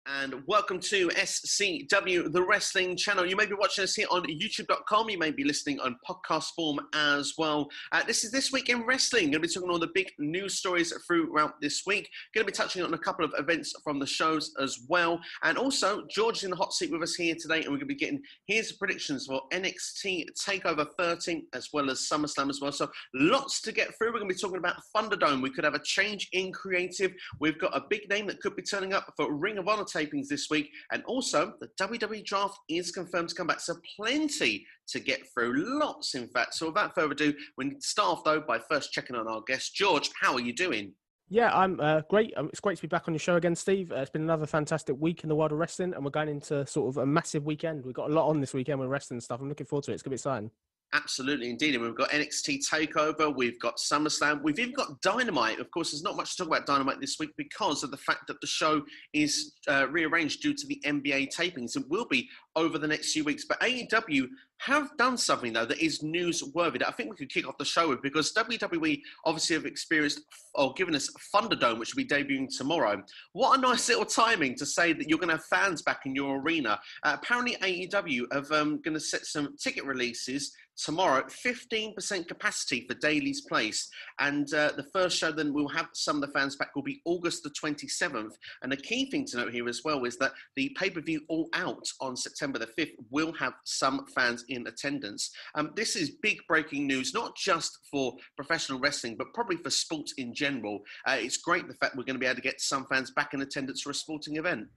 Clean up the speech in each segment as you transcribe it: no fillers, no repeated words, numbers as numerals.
And welcome to SCW, the wrestling channel. You may be watching us here on youtube.com. You may be listening on podcast form as well. This is This Week in Wrestling. Going to be talking all the big news stories throughout this week. Going to be touching on a couple of events from the shows as well. And also, George is in the hot seat with us here today. And we're going to be getting his predictions for NXT TakeOver 13 as well as SummerSlam as well. So lots to get through. We're going to be talking about Thunderdome. We could have a change in creative. We've got a big name that could be turning up for Ring of Honor tapings this week, and also the WWE Draft is confirmed to come back, so plenty to get through, lots in fact. So without further ado, we start off though by first checking on our guest. George, how are you doing? Yeah, I'm great. It's great to be back on your show again, Steve. It's been another fantastic week in the world of wrestling, and we're going into sort of a massive weekend. We've got a lot on this weekend with wrestling stuff. I'm looking forward to it. It's going to be exciting. Absolutely, indeed. And we've got NXT TakeOver, we've got SummerSlam, we've even got Dynamite. Of course, there's not much to talk about Dynamite this week because of the fact that the show is rearranged due to the NBA tapings. It will be over the next few weeks. But AEW have done something, though, that is newsworthy that I think we could kick off the show with, because WWE obviously have experienced or given us Thunderdome, which will be debuting tomorrow. What a nice little timing to say that you're going to have fans back in your arena. Apparently, AEW have going to set some ticket releases tomorrow, 15% capacity for Daly's Place. And the first show then we'll have some of the fans back will be August the 27th. And the key thing to note here as well is that the pay-per-view All Out on September the 5th will have some fans in attendance. This is big breaking news, not just for professional wrestling, but probably for sports in general. It's great the fact we're going to be able to get some fans back in attendance for a sporting event.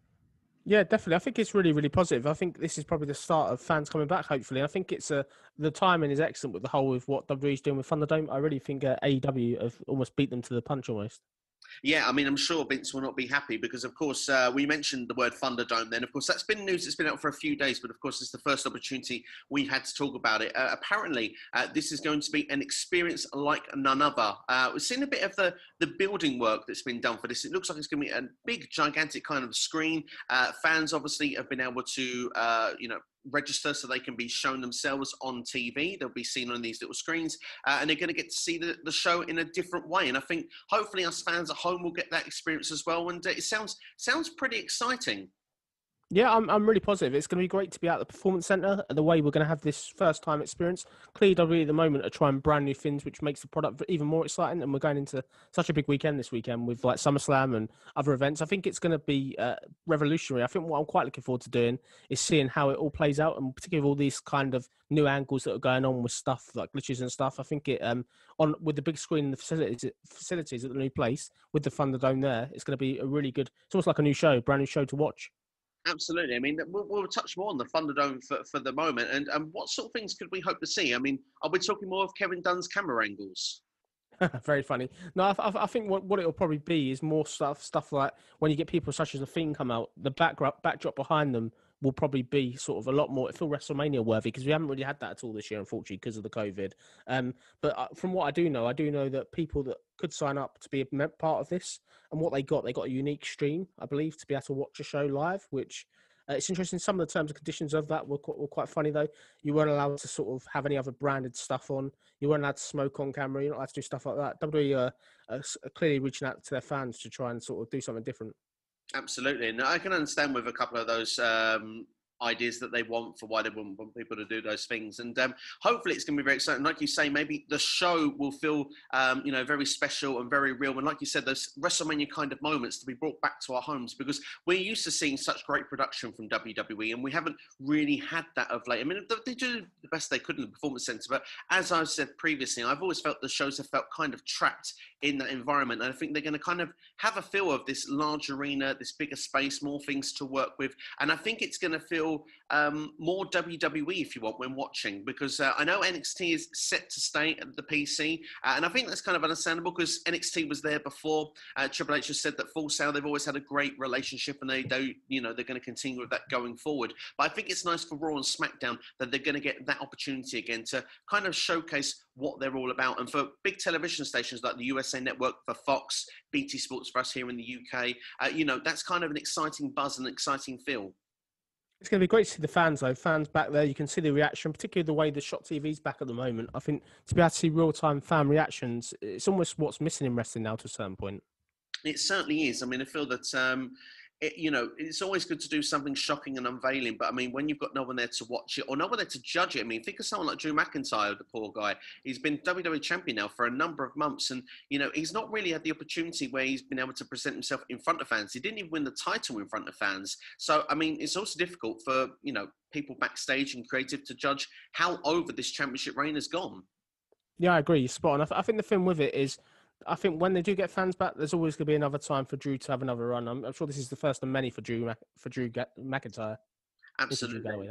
Yeah, definitely. I think it's really, really positive. I think this is probably the start of fans coming back, hopefully. I think it's the timing is excellent with the whole with what WWE's doing with Thunderdome. I really think AEW have almost beat them to the punch almost. Yeah, I mean, I'm sure Vince will not be happy because, of course, we mentioned the word Thunderdome then. Of course, that's been news. It's been out for a few days, but, of course, it's the first opportunity we had to talk about it. Apparently, this is going to be an experience like none other. We've seen a bit of the building work that's been done for this. It looks like it's going to be a big, gigantic kind of screen. Fans, obviously, have been able to, register so they can be shown themselves on TV. They'll be seen on these little screens and they're going to get to see the show in a different way. And I think hopefully us fans at home will get that experience as well. And it sounds pretty exciting. Yeah, I'm really positive. It's going to be great to be at the Performance Centre. The way we're going to have this first-time experience. Clearly, WWE at the moment are trying brand new things, which makes the product even more exciting. And we're going into such a big weekend this weekend with like SummerSlam and other events. I think it's going to be revolutionary. I think what I'm quite looking forward to doing is seeing how it all plays out, and particularly all these kind of new angles that are going on with stuff like glitches and stuff. I think it on with the big screen and the facilities at the new place with the Thunderdome there, it's going to be a really good. It's almost like a new show, brand new show to watch. Absolutely. I mean, we'll touch more on the Thunderdome for the moment. And what sort of things could we hope to see? I mean, are we talking more of Kevin Dunn's camera angles? Very funny. No, I think what it'll probably be is more stuff like when you get people such as The Fiend come out, the backdrop behind them will probably be sort of a lot more, it feel WrestleMania worthy, because we haven't really had that at all this year, unfortunately, because of the COVID. But from what I do know that people that could sign up to be a part of this, and what they got a unique stream, I believe, to be able to watch a show live, which it's interesting. Some of the terms and conditions of that were quite funny, though. You weren't allowed to sort of have any other branded stuff on. You weren't allowed to smoke on camera. You're not allowed to do stuff like that. WWE are clearly reaching out to their fans to try and sort of do something different. Absolutely. And I can understand with a couple of those ideas that they want for why they want people to do those things. And hopefully it's going to be very exciting. Like you say, maybe the show will feel, very special and very real. And like you said, those WrestleMania kind of moments to be brought back to our homes, because we're used to seeing such great production from WWE and we haven't really had that of late. I mean, they do the best they could in the Performance Centre, but as I've said previously, I've always felt the shows have felt kind of trapped in that environment. And I think they're going to kind of have a feel of this large arena, this bigger space, more things to work with. And I think it's going to feel more WWE, if you want, when watching, because I know NXT is set to stay at the PC, and I think that's kind of understandable because NXT was there before. Triple H has said that Full Sail, they've always had a great relationship, and they're going to continue with that going forward. But I think it's nice for Raw and SmackDown that they're going to get that opportunity again to kind of showcase what they're all about. And for big television stations like the USA Network, for Fox, BT Sports for us here in the UK, that's kind of an exciting buzz and exciting feel. It's going to be great to see the fans, though. Fans back there, you can see the reaction, particularly the way the Shot TV's back at the moment. I think to be able to see real-time fan reactions, it's almost what's missing in wrestling now to a certain point. It certainly is. I mean, I feel that it's always good to do something shocking and unveiling. But I mean, when you've got no one there to watch it or no one there to judge it, I mean, think of someone like Drew McIntyre, the poor guy. He's been WWE champion now for a number of months. And, he's not really had the opportunity where he's been able to present himself in front of fans. He didn't even win the title in front of fans. So, I mean, it's also difficult for, people backstage and creative to judge how over this championship reign has gone. Yeah, I agree. You're spot on. I think the thing with it is, I think when they do get fans back, there's always going to be another time for Drew to have another run. I'm sure this is the first of many for Drew McIntyre. Absolutely.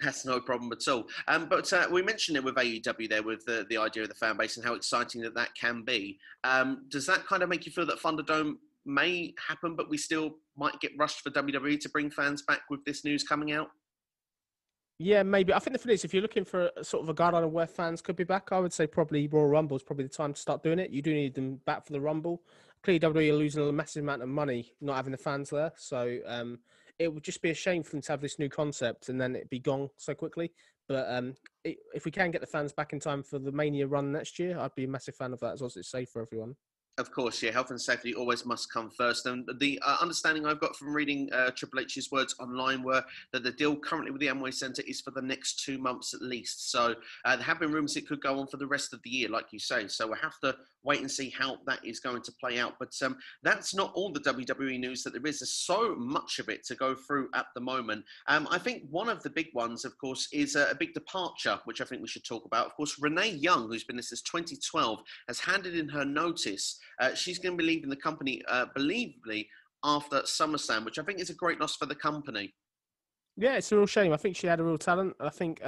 That's no problem at all. But we mentioned it with AEW there, with the idea of the fan base and how exciting that can be. Does that kind of make you feel that Thunderdome may happen, but we still might get rushed for WWE to bring fans back with this news coming out? Yeah, maybe. I think the thing is, if you're looking for a sort of a guideline of where fans could be back, I would say probably Royal Rumble is probably the time to start doing it. You do need them back for the Rumble. Clearly, WWE are losing a massive amount of money not having the fans there. So it would just be a shame for them to have this new concept and then it'd be gone so quickly. But if we can get the fans back in time for the Mania run next year, I'd be a massive fan of that as well as it's safe for everyone. Of course, yeah, health and safety always must come first. And the understanding I've got from reading Triple H's words online were that the deal currently with the Amway Centre is for the next 2 months at least. So there have been rumours it could go on for the rest of the year, like you say. So we'll have to wait and see how that is going to play out. But that's not all the WWE news that there is. There's so much of it to go through at the moment. I think one of the big ones, of course, is a big departure, which I think we should talk about. Of course, Renee Young, who's been there since 2012, has handed in her notice. She's going to be leaving the company, believably, after SummerSlam, which I think is a great loss for the company. Yeah, it's a real shame. I think she had a real talent. I think,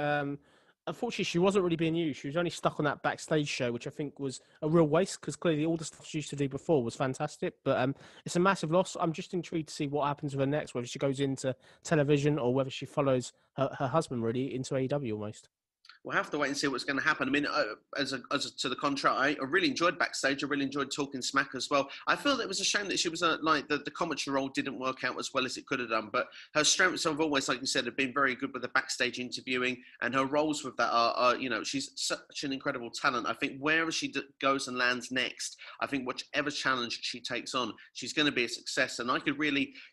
unfortunately, she wasn't really being used. She was only stuck on that backstage show, which I think was a real waste because clearly all the stuff she used to do before was fantastic. But it's a massive loss. I'm just intrigued to see what happens with her next, whether she goes into television or whether she follows her husband really into AEW almost. We'll have to wait and see what's going to happen. I mean, to the contrary, I really enjoyed backstage. I really enjoyed talking smack as well. I feel that it was a shame that she was the commentary role didn't work out as well as it could have done. But her strengths have always, like you said, have been very good with the backstage interviewing, and her roles with that are she's such an incredible talent. I think wherever she goes and lands next, I think whichever challenge she takes on, she's going to be a success. And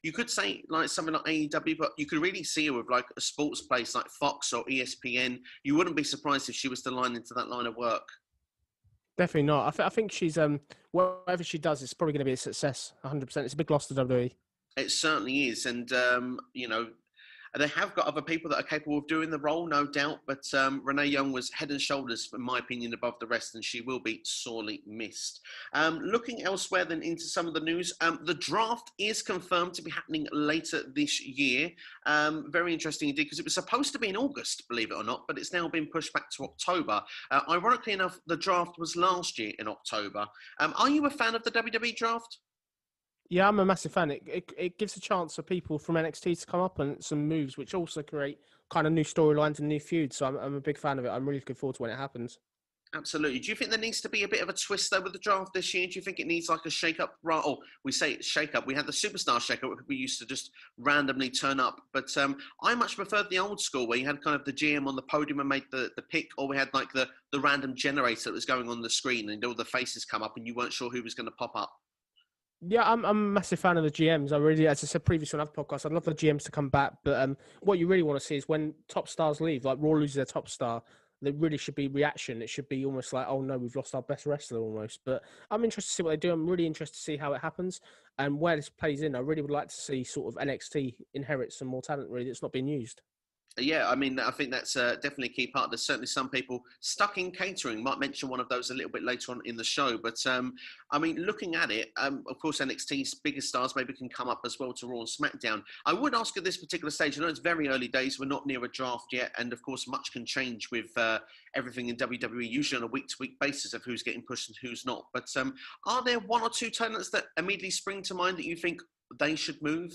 you could say like something like AEW, but you could really see her with like a sports place like Fox or ESPN. You wouldn't be surprised if she was to line into that line of work. Definitely not. I think she's whatever she does, it's probably going to be a success. 100%. It's a big loss to WWE. It certainly is, and they have got other people that are capable of doing the role, no doubt. But Renee Young was head and shoulders, in my opinion, above the rest, and she will be sorely missed. Looking elsewhere then into some of the news, the draft is confirmed to be happening later this year. Very interesting indeed, because it was supposed to be in August, believe it or not, but it's now been pushed back to October. Ironically enough, the draft was last year in October. Are you a fan of the WWE draft? Yeah, I'm a massive fan. It gives a chance for people from NXT to come up and some moves, which also create kind of new storylines and new feuds. So I'm a big fan of it. I'm really looking forward to when it happens. Absolutely. Do you think there needs to be a bit of a twist though with the draft this year? Do you think it needs like a shake-up? Oh, we say it's shake-up. We had the superstar shake-up where we used to just randomly turn up. But I much preferred the old school where you had kind of the GM on the podium and made the pick, or we had like the random generator that was going on the screen and all the faces come up and you weren't sure who was going to pop up. Yeah, I'm a massive fan of the GMs. I really, as I said previously on other podcasts, I'd love the GMs to come back. But what you really want to see is when top stars leave, like Raw loses their top star, there really should be reaction. It should be almost like, oh no, we've lost our best wrestler almost. But I'm interested to see what they do. I'm really interested to see how it happens and where this plays in. I really would like to see sort of NXT inherit some more talent really that's not being used. Yeah, I mean, I think that's definitely a key part. There's certainly some people stuck in catering. Might mention one of those a little bit later on in the show. But, I mean, looking at it, of course, NXT's biggest stars maybe can come up as well to Raw and SmackDown. I would ask at this particular stage, I know it's very early days. We're not near a draft yet. And, of course, much can change with everything in WWE, usually on a week-to-week basis of who's getting pushed and who's not. But are there one or two talents that immediately spring to mind that you think they should move?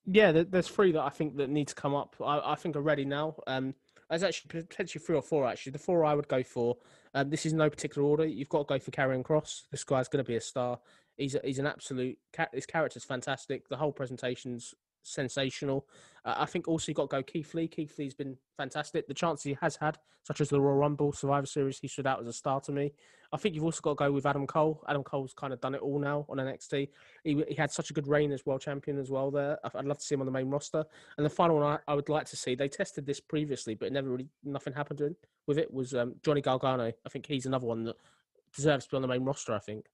Yeah, there's three that I think that need to come up. I think are ready now. There's actually potentially three or four, actually. The four I would go for, this is in no particular order. You've got to go for Karrion Kross. This guy's going to be a star. He's an absolute... His character's fantastic. The whole presentation's sensational. I think also you got to go Keith Lee. Keith Lee's been fantastic. The chances he has had, such as the Royal Rumble, Survivor Series, he stood out as a star to me. I think you've also got to go with Adam Cole. Adam Cole's kind of done it all now on NXT. He had such a good reign as world champion as well there. I'd love to see him on the main roster. And the final one I would like to see, they tested this previously, but nothing happened with it, was Johnny Gargano. I think he's another one that deserves to be on the main roster, I think.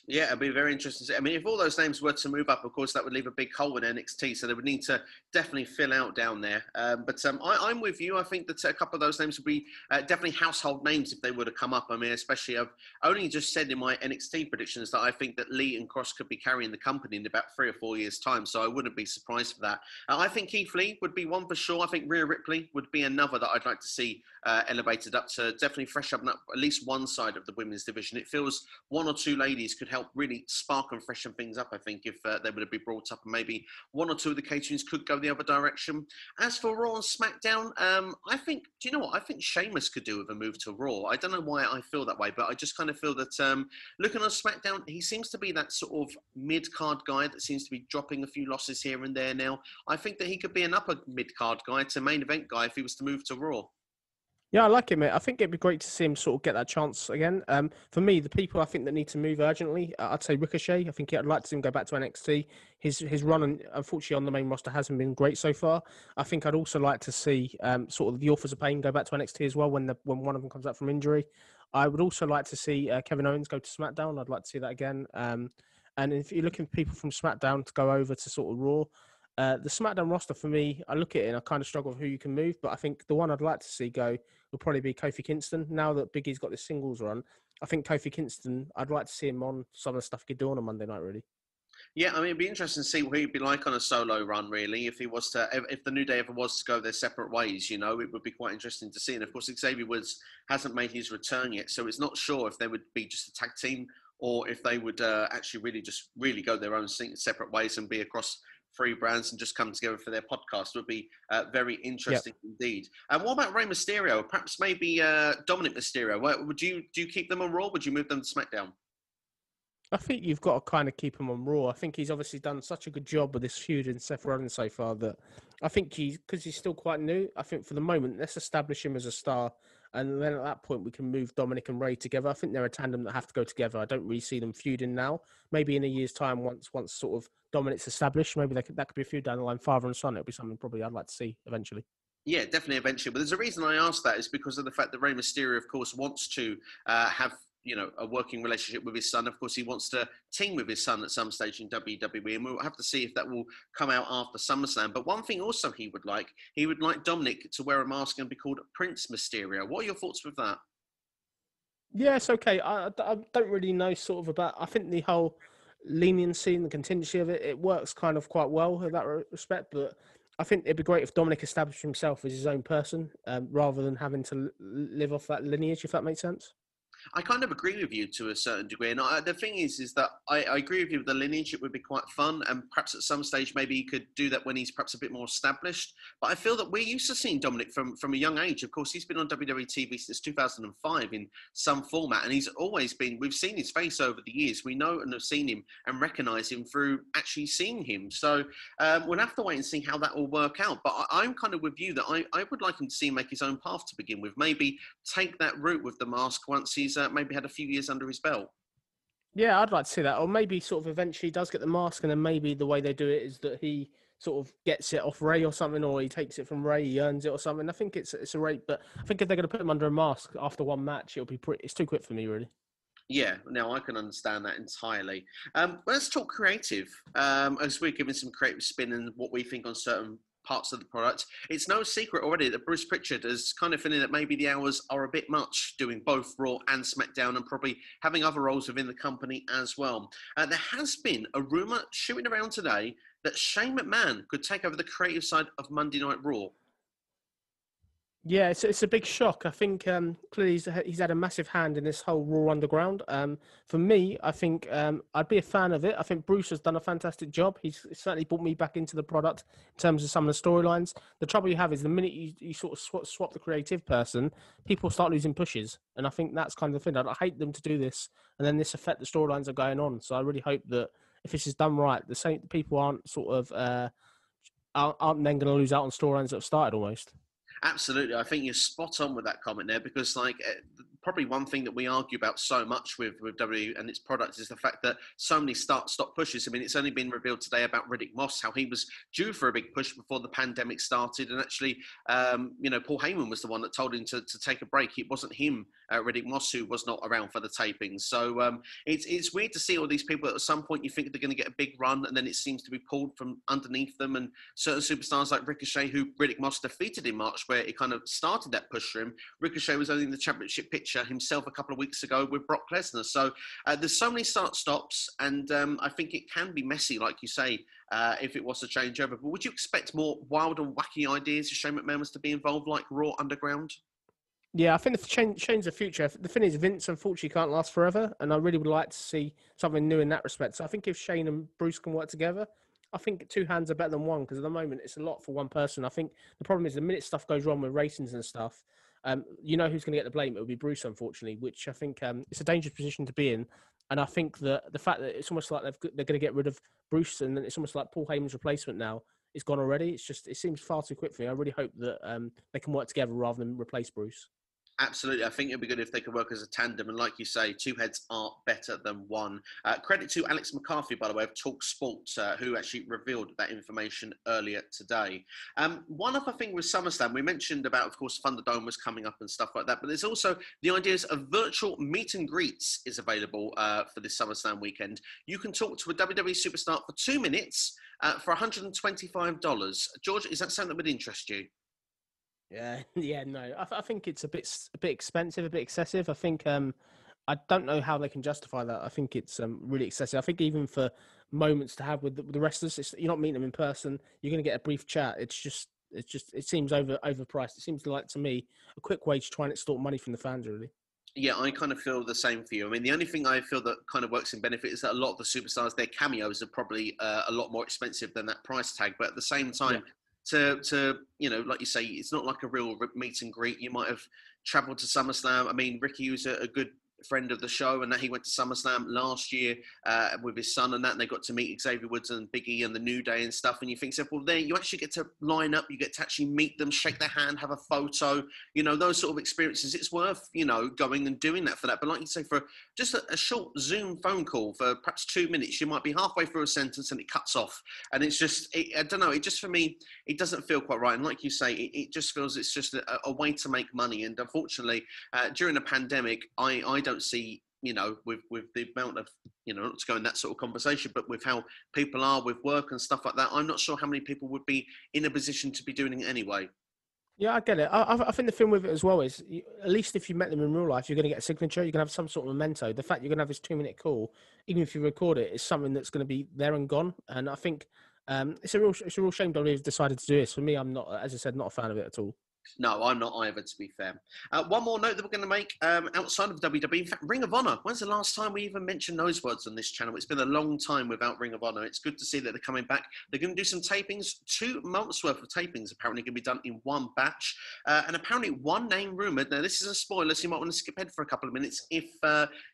Yeah, it'd be very interesting to see. I mean, if all those names were to move up, of course, that would leave a big hole in NXT, so they would need to definitely fill out down there. I'm with you. I think that a couple of those names would be definitely household names if they were to come up. I mean, especially I've only just said in my NXT predictions that I think that Lee and Cross could be carrying the company in about 3 or 4 years' time, so I wouldn't be surprised for that. I think Keith Lee would be one for sure. I think Rhea Ripley would be another that I'd like to see elevated up to definitely fresh up at least one side of the women's division. It feels one or two ladies could help really spark and freshen things up, I think, if they were to be brought up, and maybe one or two of the caterings could go the other direction. As for Raw and SmackDown, I think, do you know what? I think Sheamus could do with a move to Raw. I don't know why I feel that way, but I just kind of feel that looking on SmackDown, he seems to be that sort of mid-card guy that seems to be dropping a few losses here and there now. I think that he could be an upper mid-card guy to main event guy if he was to move to Raw. Yeah, I like him, mate. I think it'd be great to see him sort of get that chance again. For me, the people I think that need to move urgently, I'd say Ricochet. I think I'd like to see him go back to NXT. His run, unfortunately, on the main roster hasn't been great so far. I think I'd also like to see sort of the Authors of Pain go back to NXT as well when one of them comes out from injury. I would also like to see Kevin Owens go to SmackDown. I'd like to see that again. And if you're looking for people from SmackDown to go over to sort of Raw, the SmackDown roster, for me, I look at it and I kind of struggle with who you can move, but I think the one I'd like to see go will probably be Kofi Kingston. Now that Big E's got this singles run, I think Kofi Kingston, I'd like to see him on some of the stuff he could do on a Monday night, really. Yeah, I mean, it'd be interesting to see what he'd be like on a solo run, really, if the New Day ever was to go their separate ways, you know, it would be quite interesting to see. And of course, Xavier Woods hasn't made his return yet, so it's not sure if they would be just a tag team or if they would actually really go their own separate ways and be across 3 brands and just come together for their podcast. Would be very interesting indeed. And what about Rey Mysterio? Perhaps maybe Dominic Mysterio. Do you keep them on Raw? Would you move them to SmackDown? I think you've got to kind of keep him on Raw. I think he's obviously done such a good job with this feud in Seth Rollins so far that I think because he's still quite new, I think for the moment, let's establish him as a star. And then at that point, we can move Dominic and Ray together. I think they're a tandem that have to go together. I don't really see them feuding now. Maybe in a year's time, once sort of Dominic's established, maybe that could be a feud down the line, father and son. It'll be something probably I'd like to see eventually. Yeah, definitely eventually. But there's a reason I asked that is because of the fact that Rey Mysterio, of course, wants to have a working relationship with his son. Of course, he wants to team with his son at some stage in WWE, and we'll have to see if that will come out after SummerSlam. But one thing also he would like Dominic to wear a mask and be called Prince Mysterio. What are your thoughts with that? Yeah, it's okay. I don't really know sort of about, I think the whole leniency and the contingency of it works kind of quite well in that respect, but I think it'd be great if Dominic established himself as his own person rather than having to live off that lineage, if that makes sense. I kind of agree with you to a certain degree. And the thing is that I agree with you with the lineage. It would be quite fun. And perhaps at some stage, maybe he could do that when he's perhaps a bit more established. But I feel that we're used to seeing Dominic from a young age. Of course, he's been on WWE TV since 2005 in some format. And he's always been, we've seen his face over the years. We know and have seen him and recognize him through actually seeing him. So we'll have to wait and see how that will work out. But I'm kind of with you that I would like him to see him make his own path to begin with. Maybe take that route with the mask once he's maybe had a few years under his belt. Yeah, I'd like to see that. Or maybe sort of eventually does get the mask, and then maybe the way they do it is that he sort of gets it off Ray or something, or he takes it from Ray, he earns it or something. I think it's a rate, but I think if they're going to put him under a mask after one match, it's too quick for me, really. Yeah, no, I can understand that entirely. Let's talk creative. As we're giving some creative spin and what we think on certain parts of the product. It's no secret already that Bruce Pritchard is kind of feeling that maybe the hours are a bit much doing both Raw and SmackDown and probably having other roles within the company as well. There has been a rumour shooting around today that Shane McMahon could take over the creative side of Monday Night Raw. Yeah, it's a big shock. I think clearly he's had a massive hand in this whole Raw Underground. For me, I think I'd be a fan of it. I think Bruce has done a fantastic job. He's certainly brought me back into the product in terms of some of the storylines. The trouble you have is the minute you sort of swap the creative person, people start losing pushes. And I think that's kind of the thing. I hate them to do this, and then this affect the storylines that are going on. So I really hope that if this is done right, the same people aren't sort of aren't then going to lose out on storylines that have started almost. Absolutely. I think you're spot on with that comment there because, like, probably one thing that we argue about so much with W and its products is the fact that so many stop pushes. I mean, it's only been revealed today about Riddick Moss, how he was due for a big push before the pandemic started. And actually, Paul Heyman was the one that told him to take a break. It wasn't him, Riddick Moss, who was not around for the tapings. So it's weird to see all these people that at some point you think they're going to get a big run and then it seems to be pulled from underneath them. And certain superstars like Ricochet, who Riddick Moss defeated in March, where it kind of started that push for him. Ricochet was only in the championship picture himself a couple of weeks ago with Brock Lesnar. So there's so many start-stops, and I think it can be messy, like you say, if it was to change over. But would you expect more wild and wacky ideas if Shane McMahon was to be involved, like Raw Underground? Yeah, I think the change the future. The thing is, Vince unfortunately can't last forever, and I really would like to see something new in that respect. So I think if Shane and Bruce can work together, I think two hands are better than one, because at the moment it's a lot for one person. I think the problem is the minute stuff goes wrong with ratings and stuff, you know who's going to get the blame? It will be Bruce, unfortunately, which I think it's a dangerous position to be in. And I think that the fact that it's almost like they're going to get rid of Bruce, and then it's almost like Paul Heyman's replacement now is gone already. It seems far too quick for me. I really hope that they can work together rather than replace Bruce. Absolutely. I think it'd be good if they could work as a tandem. And like you say, two heads are better than one. Credit to Alex McCarthy, by the way, of Talk Sports, who actually revealed that information earlier today. One other thing with SummerSlam, we mentioned about, of course, Thunderdome was coming up and stuff like that. But there's also the ideas of virtual meet and greets is available for this SummerSlam weekend. You can talk to a WWE superstar for 2 minutes for $125. George, is that something that would interest you? Yeah, no. I think it's a bit expensive, a bit excessive. I think I don't know how they can justify that. I think it's really excessive. I think even for moments to have with the wrestlers, you're not meeting them in person. You're going to get a brief chat. It seems overpriced. It seems like, to me, a quick way to try and extort money from the fans, really. Yeah, I kind of feel the same for you. I mean, the only thing I feel that kind of works in benefit is that a lot of the superstars, their cameos are probably a lot more expensive than that price tag. But at the same time, to like you say, it's not like a real meet and greet. You might have travelled to SummerSlam. I mean, Ricky was a good friend of the show, and that he went to SummerSlam last year with his son and that, and they got to meet Xavier Woods and Big E and the New Day and stuff. And you think, well, there you actually get to line up, you get to actually meet them, shake their hand, have a photo, those sort of experiences. It's worth, going and doing that for that. But like you say, for just a short Zoom phone call for perhaps 2 minutes, you might be halfway through a sentence and it cuts off. And it's just, I don't know, it just, for me, it doesn't feel quite right. And like you say, it just feels it's just a way to make money. And unfortunately, during the pandemic, I don't see, with the amount of, not to go in that sort of conversation, but with how people are with work and stuff like that, I'm not sure how many people would be in a position to be doing it anyway. Yeah, I get it. I think the thing with it as well is, at least if you met them in real life, you're going to get a signature. You're going to have some sort of memento. The fact you're going to have this 2-minute call, even if you record it, is something that's going to be there and gone. And I think it's a real shame WWE's decided to do this. For me, I'm not, as I said, not a fan of it at all. No, I'm not either, to be fair. One more note that we're going to make outside of WWE. In fact, Ring of Honor. When's the last time we even mentioned those words on this channel? It's been a long time without Ring of Honor. It's good to see that they're coming back. They're going to do some tapings, 2 months worth of tapings, apparently going to be done in one batch. And apparently one name rumoured. Now, this is a spoiler, so you might want to skip ahead for a couple of minutes if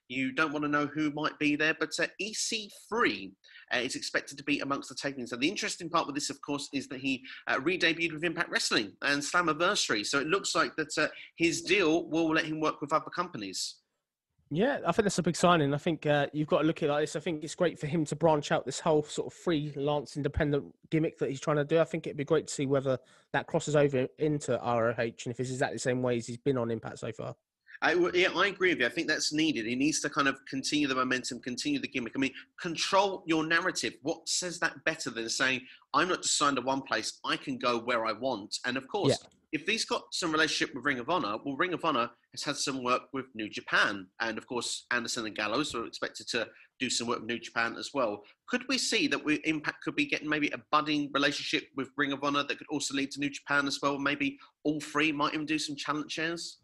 you don't want to know who might be there. But EC3 is expected to be amongst the tapings. And the interesting part with this, of course, is that he re-debuted with Impact Wrestling and Slammiversary. So it looks like that his deal will let him work with other companies. Yeah, I think that's a big signing. I think you've got to look at it like this. I think it's great for him to branch out this whole sort of freelance independent gimmick that he's trying to do. I think it'd be great to see whether that crosses over into ROH and if it's exactly the same way as he's been on Impact so far. I agree with you. I think that's needed. He needs to kind of continue the momentum, continue the gimmick. I mean, control your narrative. What says that better than saying, I'm not just signed to one place, I can go where I want. And of course, if he's got some relationship with Ring of Honor, well, Ring of Honor has had some work with New Japan. And of course, Anderson and Gallows are expected to do some work with New Japan as well. Could we see that Impact could be getting maybe a budding relationship with Ring of Honor that could also lead to New Japan as well? Maybe all three might even do some challenge shares?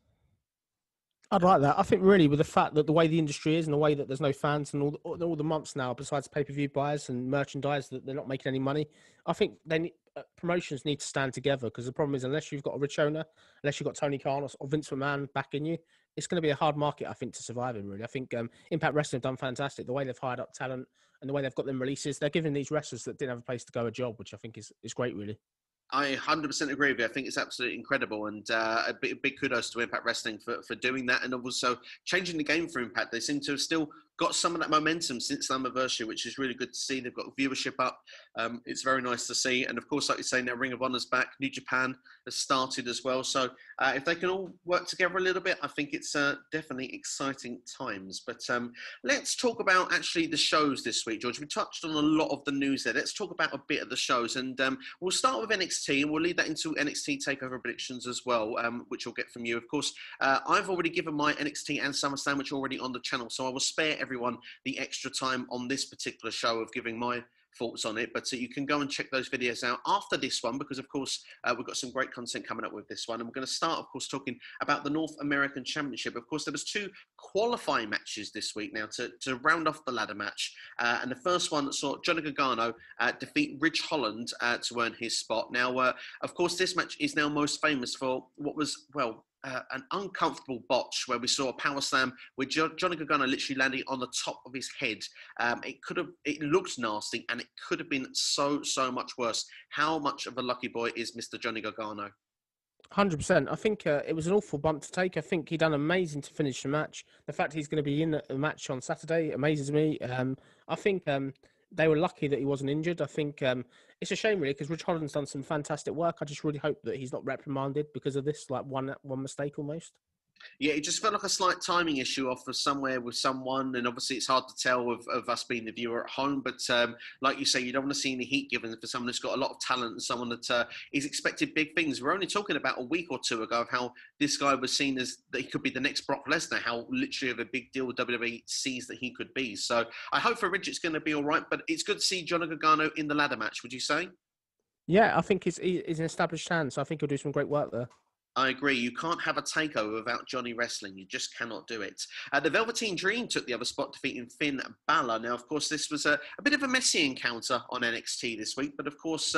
I'd like that. I think really with the fact that the way the industry is and the way that there's no fans and all the months now, besides pay-per-view buyers and merchandise, that they're not making any money, I think promotions need to stand together, because the problem is, unless you've got a rich owner, unless you've got Tony Khan or Vince McMahon backing you, it's going to be a hard market, I think, to survive in, really. I think Impact Wrestling have done fantastic. The way they've hired up talent and the way they've got them releases, they're giving these wrestlers that didn't have a place to go a job, which I think is great, really. I 100% agree with you. I think it's absolutely incredible, and a big kudos to Impact Wrestling for doing that, and also changing the game for Impact. They seem to have still got some of that momentum since Slammiversary, which is really good to see. They've got viewership up. It's very nice to see. And of course, like you say, now Ring of Honor's back. New Japan has started as well. So if they can all work together a little bit, I think it's definitely exciting times. But let's talk about actually the shows this week, George. We touched on a lot of the news there. Let's talk about a bit of the shows. And we'll start with NXT, and we'll lead that into NXT TakeOver predictions as well, which we'll get from you. Of course, I've already given my NXT and SummerSlam, which are already on the channel. So I will spare everyone the extra time on this particular show of giving my thoughts on it, but you can go and check those videos out after this one, because of course we've got some great content coming up with this one, and we're going to start, of course, talking about the North American Championship. Of course, there was 2 qualifying matches this week now to round off the ladder match, and the first one saw Johnny Gargano defeat Ridge Holland to earn his spot. Now, of course, this match is now most famous for what was, well, an uncomfortable botch, where we saw a power slam with Johnny Gargano literally landing on the top of his head. It looked nasty, and it could have been so much worse. How much of a lucky boy is Mr. Johnny Gargano? 100%. I think it was an awful bump to take. I think he done amazing to finish the match. The fact he's going to be in the match on Saturday amazes me. I think they were lucky that he wasn't injured. I think it's a shame, really, because Rich Holland's done some fantastic work. I just really hope that he's not reprimanded because of this, like one mistake almost. Yeah, it just felt like a slight timing issue off of somewhere with someone, and obviously it's hard to tell of us being the viewer at home, but like you say, you don't want to see any heat given for someone that's got a lot of talent and someone that is expected big things. We're only talking about a week or 2 ago of how this guy was seen as that he could be the next Brock Lesnar, how literally of a big deal WWE sees that he could be. So I hope for Ridge it's going to be all right, but it's good to see Johnny Gargano in the ladder match, would you say? Yeah, I think he's an established hand, so I think he'll do some great work there. I agree. You can't have a takeover without Johnny wrestling. You just cannot do it. The Velveteen Dream took the other spot, defeating Finn Balor. Now, of course, this was a bit of a messy encounter on NXT this week, but of course,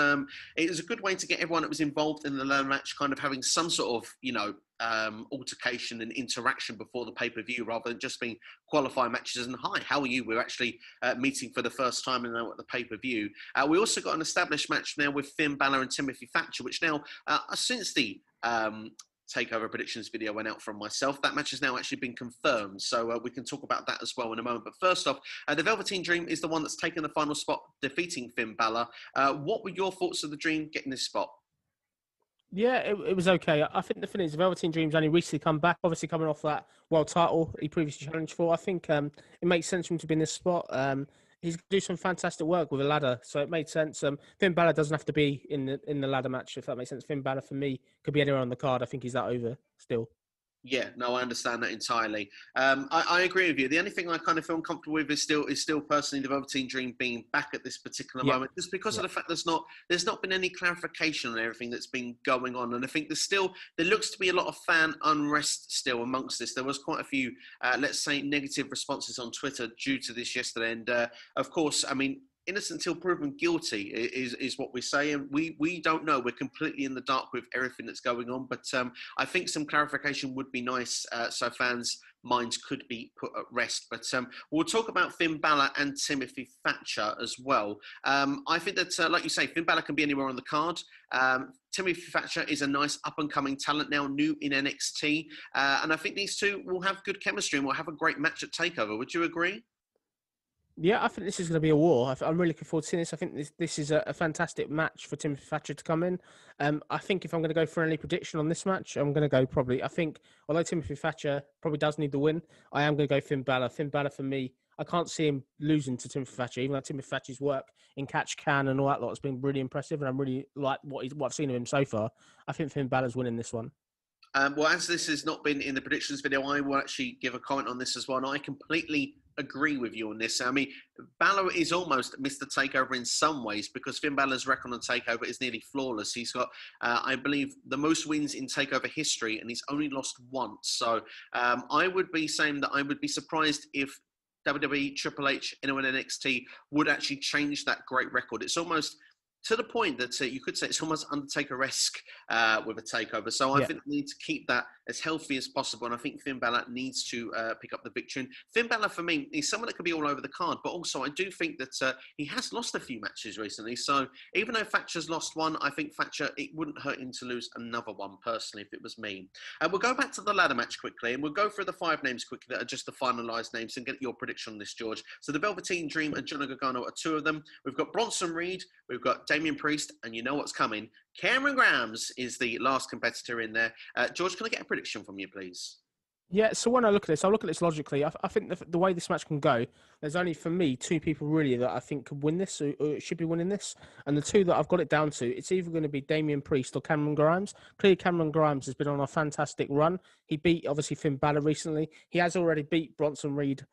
it was a good way to get everyone that was involved in the match kind of having some sort of, altercation and interaction before the pay-per-view, rather than just being qualifying matches. And hi, how are you? We're actually meeting for the first time now at the pay-per-view. We also got an established match now with Finn Balor and Timothy Thatcher, which now, since the TakeOver predictions video went out from myself, that match has now actually been confirmed, so we can talk about that as well in a moment. But first off, the Velveteen Dream is the one that's taken the final spot, defeating Finn Balor. What were your thoughts of the Dream getting this spot? Yeah, it was okay. I think the thing is, Velveteen Dream's only recently come back, obviously coming off that world title he previously challenged for. I think it makes sense for him to be in this spot. He's going to do some fantastic work with a ladder, so it made sense. Finn Balor doesn't have to be in the ladder match, if that makes sense. Finn Balor, for me, could be anywhere on the card. I think he's that over still. Yeah, no, I understand that entirely. I agree with you. The only thing I kind of feel uncomfortable with is still personally the Velveteen Dream being back at this particular moment, just because of the fact there's not been any clarification on everything that's been going on, and I think there looks to be a lot of fan unrest still amongst this. There was quite a few, let's say, negative responses on Twitter due to this yesterday, and of course, I mean, innocent until proven guilty is what we say, and we don't know. We're completely in the dark with everything that's going on, but I think some clarification would be nice, so fans' minds could be put at rest. But we'll talk about Finn Balor and Timothy Thatcher as well. I think that, like you say, Finn Balor can be anywhere on the card. Timothy Thatcher is a nice up-and-coming talent now, new in NXT, and I think these two will have good chemistry and will have a great match at TakeOver. Would you agree? Yeah, I think this is going to be a war. I'm really looking forward to seeing this. I think this is a fantastic match for Timothy Thatcher to come in. I think if I'm going to go for any prediction on this match, I'm going to go probably, I think, although Timothy Thatcher probably does need the win, I am going to go Finn Balor. Finn Balor, for me, I can't see him losing to Timothy Thatcher, even though Timothy Thatcher's work in Catch Can and all that lot has been really impressive, and I'm really like what I've seen of him so far. I think Finn Balor's winning this one. Well, as this has not been in the predictions video, I will actually give a comment on this as well. And I completely agree with you on this. I mean, Balor is almost Mr. TakeOver in some ways, because Finn Balor's record on TakeOver is nearly flawless. He's got, I believe, the most wins in TakeOver history, and he's only lost once. So I would be saying that I would be surprised if WWE, Triple H, anyone in NXT would actually change that great record. It's almost, to the point that you could say it's almost Undertaker-esque with a takeover. So I think they need to keep that as healthy as possible. And I think Finn Balor needs to pick up the victory. And Finn Balor, for me, is someone that could be all over the card. But also, I do think that he has lost a few matches recently. So even though Thatcher's lost one, I think Thatcher, it wouldn't hurt him to lose another one, personally, if it was me. We'll go back to the ladder match quickly, and we'll go through the 5 names quickly that are just the finalised names and get your prediction on this, George. So the Velveteen Dream and Johnny Gargano are 2 of them. We've got Bronson Reed, we've got Damian Priest, and you know what's coming. Cameron Grimes is the last competitor in there. George, can I get a prediction from you, please? Yeah, so when I look at this, I look at this logically. I think the way this match can go, there's only, for me, 2 people really that I think could win this, or should be winning this. And the 2 that I've got it down to, it's either going to be Damian Priest or Cameron Grimes. Clearly, Cameron Grimes has been on a fantastic run. He beat, obviously, Finn Balor recently. He has already beat Bronson Reed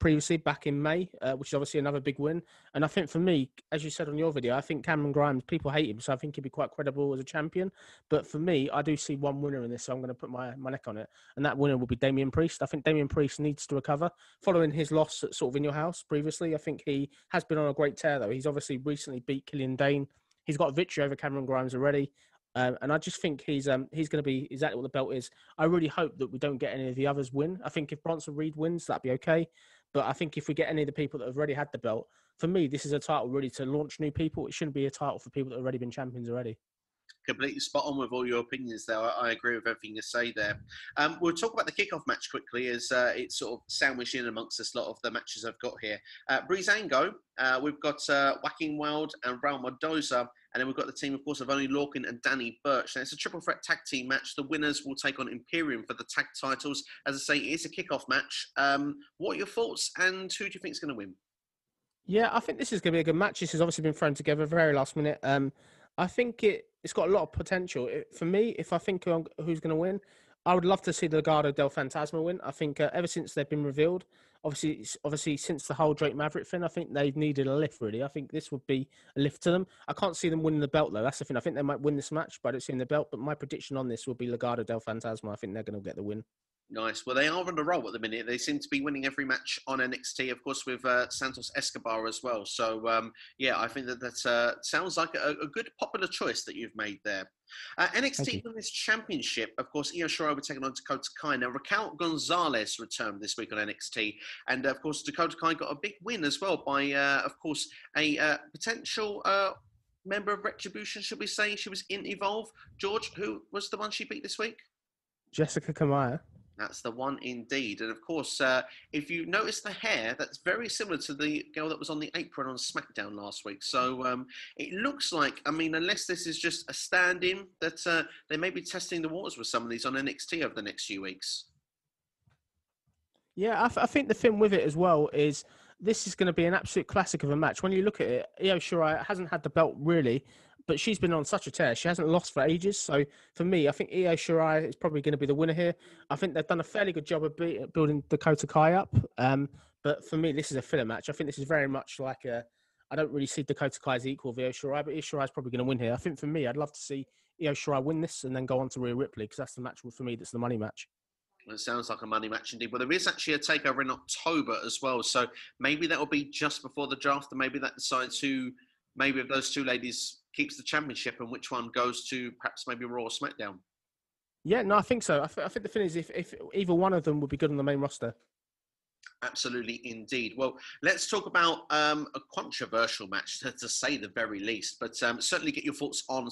previously back in May, which is obviously another big win. And I think for me, as you said on your video, I think Cameron Grimes, people hate him, so I think he'd be quite credible as a champion. But for me, I do see one winner in this, so I'm going to put my neck on it. And that winner will be Damian Priest. I think Damian Priest needs to recover. Following his loss at sort of In Your House previously, I think he has been on a great tear, though. He's obviously recently beat Killian Dane. He's got a victory over Cameron Grimes already. And I just think he's going to be exactly what the belt is. I really hope that we don't get any of the others win. I think if Bronson Reed wins, that'd be okay. But I think if we get any of the people that have already had the belt, for me, this is a title really to launch new people. It shouldn't be a title for people that have already been champions already. Completely spot on with all your opinions there. I agree with everything you say there. We'll talk about the kickoff match quickly as it's sort of sandwiched in amongst this lot of the matches I've got here. Breezango, we've got Whacking Wild and Raul Mendoza, and then we've got the team, of course, of Oney Lorcan and Danny Burch. Now, it's a triple threat tag team match. The winners will take on Imperium for the tag titles. As I say, it's a kickoff match. What are your thoughts, and who do you think is going to win? Yeah, I think this is going to be a good match. This has obviously been thrown together very last minute. I think it's got a lot of potential. For me, if I think who's going to win, I would love to see the Legado del Fantasma win. I think ever since they've been revealed, obviously since the whole Drake Maverick thing, I think they've needed a lift, really. I think this would be a lift to them. I can't see them winning the belt, though. That's the thing. I think they might win this match, but I don't see them the belt. But my prediction on this will be Legado del Fantasma. I think they're going to get the win. Nice. Well, they are on the roll at the minute. They seem to be winning every match on NXT, of course, with Santos Escobar as well. So, yeah, I think that sounds like a good popular choice that you've made there. NXT Women's Championship, of course, Io Shirai were taking on Dakota Kai. Now, Raquel Gonzalez returned this week on NXT. And, of course, Dakota Kai got a big win as well by, of course, a potential member of Retribution, should we say. She was in Evolve. George, who was the one she beat this week? Jessica Kamaya. That's the one indeed. And of course, if you notice the hair, that's very similar to the girl that was on the apron on SmackDown last week. So it looks like, I mean, unless this is just a stand-in, that they may be testing the waters with some of these on NXT over the next few weeks. Yeah, I think the thing with it as well is this is going to be an absolute classic of a match. When you look at it, Io Shirai hasn't had the belt really, but she's been on such a tear. She hasn't lost for ages. So for me, I think Io Shirai is probably going to be the winner here. I think they've done a fairly good job of building Dakota Kai up. But for me, this is a filler match. I think this is very much like I don't really see Dakota Kai as equal of Io Shirai, but Io Shirai is probably going to win here. I think for me, I'd love to see Io Shirai win this and then go on to Rhea Ripley, because that's the match for me that's the money match. It sounds like a money match indeed. Well, there is actually a takeover in October as well. So maybe that will be just before the draft, and maybe that decides who, maybe of those two ladies keeps the championship and which one goes to perhaps maybe Raw or SmackDown. Yeah, no, I think so. I think the thing is if either one of them would be good on the main roster. Absolutely, indeed. Well, let's talk about a controversial match, to say the very least, but certainly get your thoughts on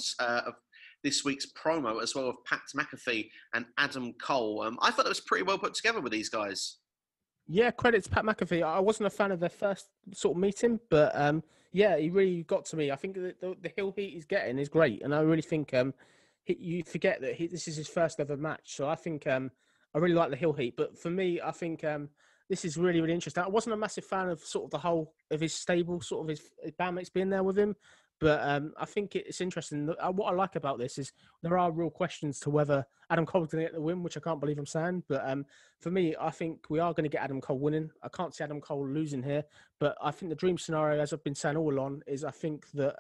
this week's promo as well of Pat McAfee and Adam Cole. I thought it was pretty well put together with these guys. Yeah, credit to Pat McAfee. I wasn't a fan of their first sort of meeting, but yeah, he really got to me. I think the heel heat he's getting is great, and I really think you forget that this is his first ever match. So I think I really like the heel heat. But for me, I think this is really, really interesting. I wasn't a massive fan of sort of the whole of his stable, sort of his bandmates being there with him. But I think it's interesting. What I like about this is there are real questions to whether Adam Cole's going to get the win, which I can't believe I'm saying. But for me, I think we are going to get Adam Cole winning. I can't see Adam Cole losing here. But I think the dream scenario, as I've been saying all along, is I think that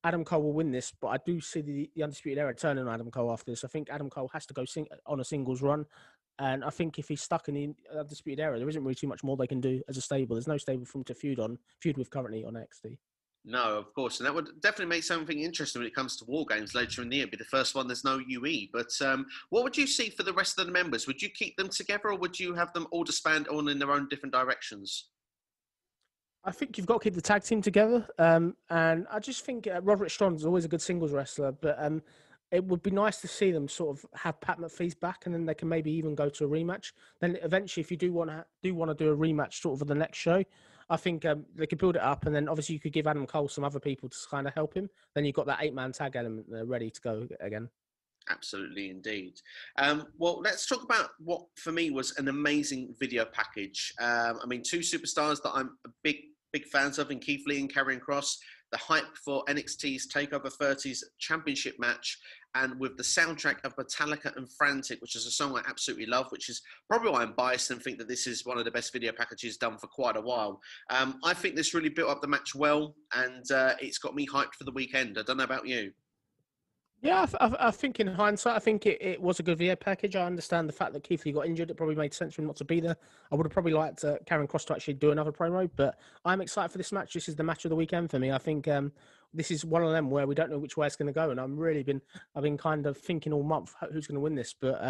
Adam Cole will win this. But I do see the Undisputed Era turning on Adam Cole after this. I think Adam Cole has to go on a singles run. And I think if he's stuck in the Undisputed Era, there isn't really too much more they can do as a stable. There's no stable for him to feud with currently on NXT. No, of course, and that would definitely make something interesting when it comes to War Games later in the year. It'd be the first one, there's no UE. But what would you see for the rest of the members? Would you keep them together, or would you have them all disband on in their own different directions? I think you've got to keep the tag team together. And I just think Roderick Strong is always a good singles wrestler, but it would be nice to see them sort of have Pat McAfee's back, and then they can maybe even go to a rematch. Then eventually, if you do want to do a rematch sort of for the next show, I think they could build it up, and then obviously you could give Adam Cole some other people to kind of help him. Then you've got that 8-man tag element ready to go again. Absolutely, indeed. Well, let's talk about what for me was an amazing video package. I mean, two superstars that I'm a big fans of in Keith Lee and Karrion Kross. The hype for NXT's TakeOver 30's championship match, and with the soundtrack of Metallica and Frantic, which is a song I absolutely love, which is probably why I'm biased and think that this is one of the best video packages done for quite a while. I think this really built up the match well, and it's got me hyped for the weekend. I don't know about you. Yeah, I think in hindsight, I think it was a good VO package. I understand the fact that Keith Lee got injured. It probably made sense for him not to be there. I would have probably liked Karrion Kross to actually do another promo, but I'm excited for this match. This is the match of the weekend for me. I think this is one of them where we don't know which way it's going to go, and I've been kind of thinking all month who's going to win this. But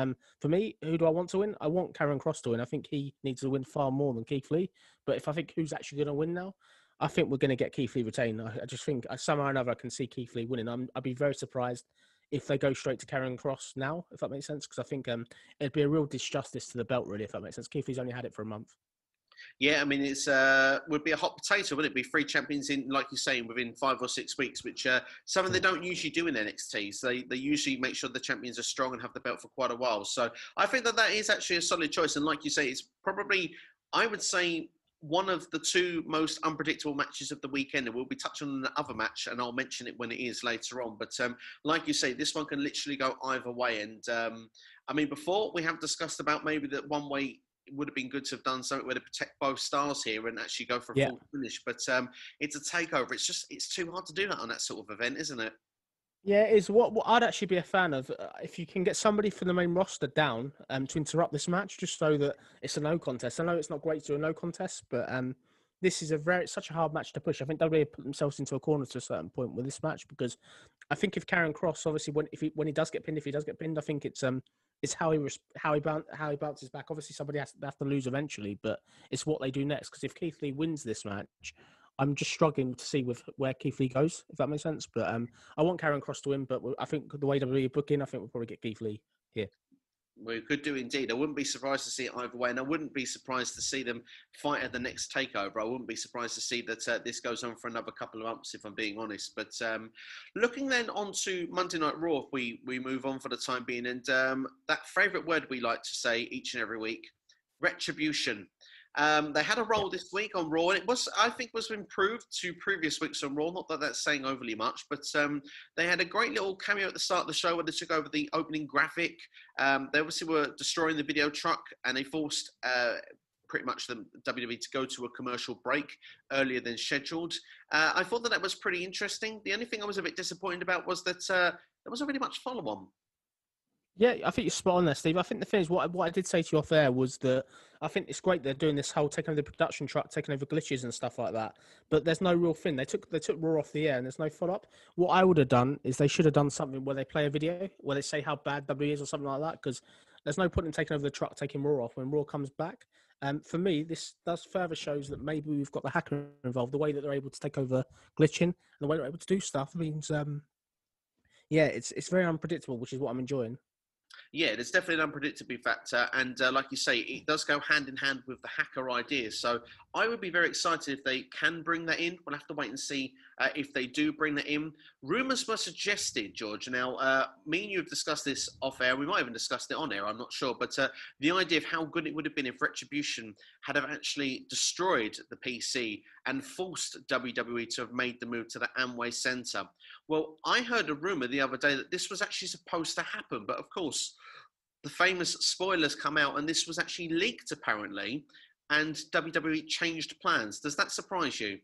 for me, who do I want to win? I want Karrion Kross to win. I think he needs to win far more than Keith Lee. But if I think who's actually going to win now, I think we're going to get Keith Lee retained. I just think somehow or another I can see Keith Lee winning. I'd be very surprised if they go straight to Karrion Kross now, if that makes sense, because I think it'd be a real disjustice to the belt, really, if that makes sense. Keith Lee's only had it for a month. Yeah, I mean, it's would be a hot potato, wouldn't it? Be 3 champions in, like you're saying, within 5 or 6 weeks, which something they don't usually do in NXT. So they usually make sure the champions are strong and have the belt for quite a while. So I think that is actually a solid choice. And like you say, it's probably, I would say, one of the 2 most unpredictable matches of the weekend, and we'll be touching on the other match, and I'll mention it when it is later on. But like you say, this one can literally go either way. And I mean, before we have discussed about maybe that one way it would have been good to have done something where to protect both stars here and actually go for a full finish. But it's a takeover. It's too hard to do that on that sort of event, isn't it? Yeah, it is what I'd actually be a fan of if you can get somebody from the main roster down to interrupt this match, just so that it's a no contest. I know it's not great to do a no contest, but this is such a hard match to push. I think WWE put themselves into a corner to a certain point with this match, because I think if Karrion Kross, obviously, when he does get pinned, I think it's how he bounces back. Obviously, somebody has to lose eventually, but it's what they do next. Because if Keith Lee wins this match, I'm just struggling to see with where Keith Lee goes, if that makes sense. But I want Karrion Kross to win, but I think the way WWE booking, I think we'll probably get Keith Lee here. We could do indeed. I wouldn't be surprised to see it either way, and I wouldn't be surprised to see them fight at the next takeover. I wouldn't be surprised to see that this goes on for another couple of months, if I'm being honest. But looking then on to Monday Night Raw, if we move on for the time being, and that favourite word we like to say each and every week, retribution. They had a role this week on Raw, and it was, I think, was improved to previous weeks on Raw. Not that that's saying overly much, but they had a great little cameo at the start of the show where they took over the opening graphic. They obviously were destroying the video truck, and they forced pretty much the WWE to go to a commercial break earlier than scheduled. I thought that was pretty interesting. The only thing I was a bit disappointed about was that there wasn't really much follow-on. Yeah, I think you're spot on there, Steve. I think the thing is, what I did say to you off air was that I think it's great they're doing this whole taking over the production truck, taking over glitches and stuff like that. But there's no real thing. They took Raw off the air, and there's no follow up. What I would have done is they should have done something where they play a video where they say how bad W is or something like that. Because there's no point in taking over the truck, taking Raw off when Raw comes back. For me, this does further shows that maybe we've got the hacker involved. The way that they're able to take over glitching and the way they're able to do stuff means, it's very unpredictable, which is what I'm enjoying. Yeah, there's definitely an unpredictability factor, and like you say, it does go hand in hand with the hacker idea. So I would be very excited if they can bring that in. We'll have to wait and see if they do bring that in. Rumours were suggested, George. Now, me and you have discussed this off air. We might have even discussed it on air, I'm not sure. But the idea of how good it would have been if Retribution had have actually destroyed the PC and forced WWE to have made the move to the Amway Centre. Well, I heard a rumour the other day that this was actually supposed to happen, but of course, the famous spoilers come out, and this was actually leaked apparently, and WWE changed plans. Does that surprise you?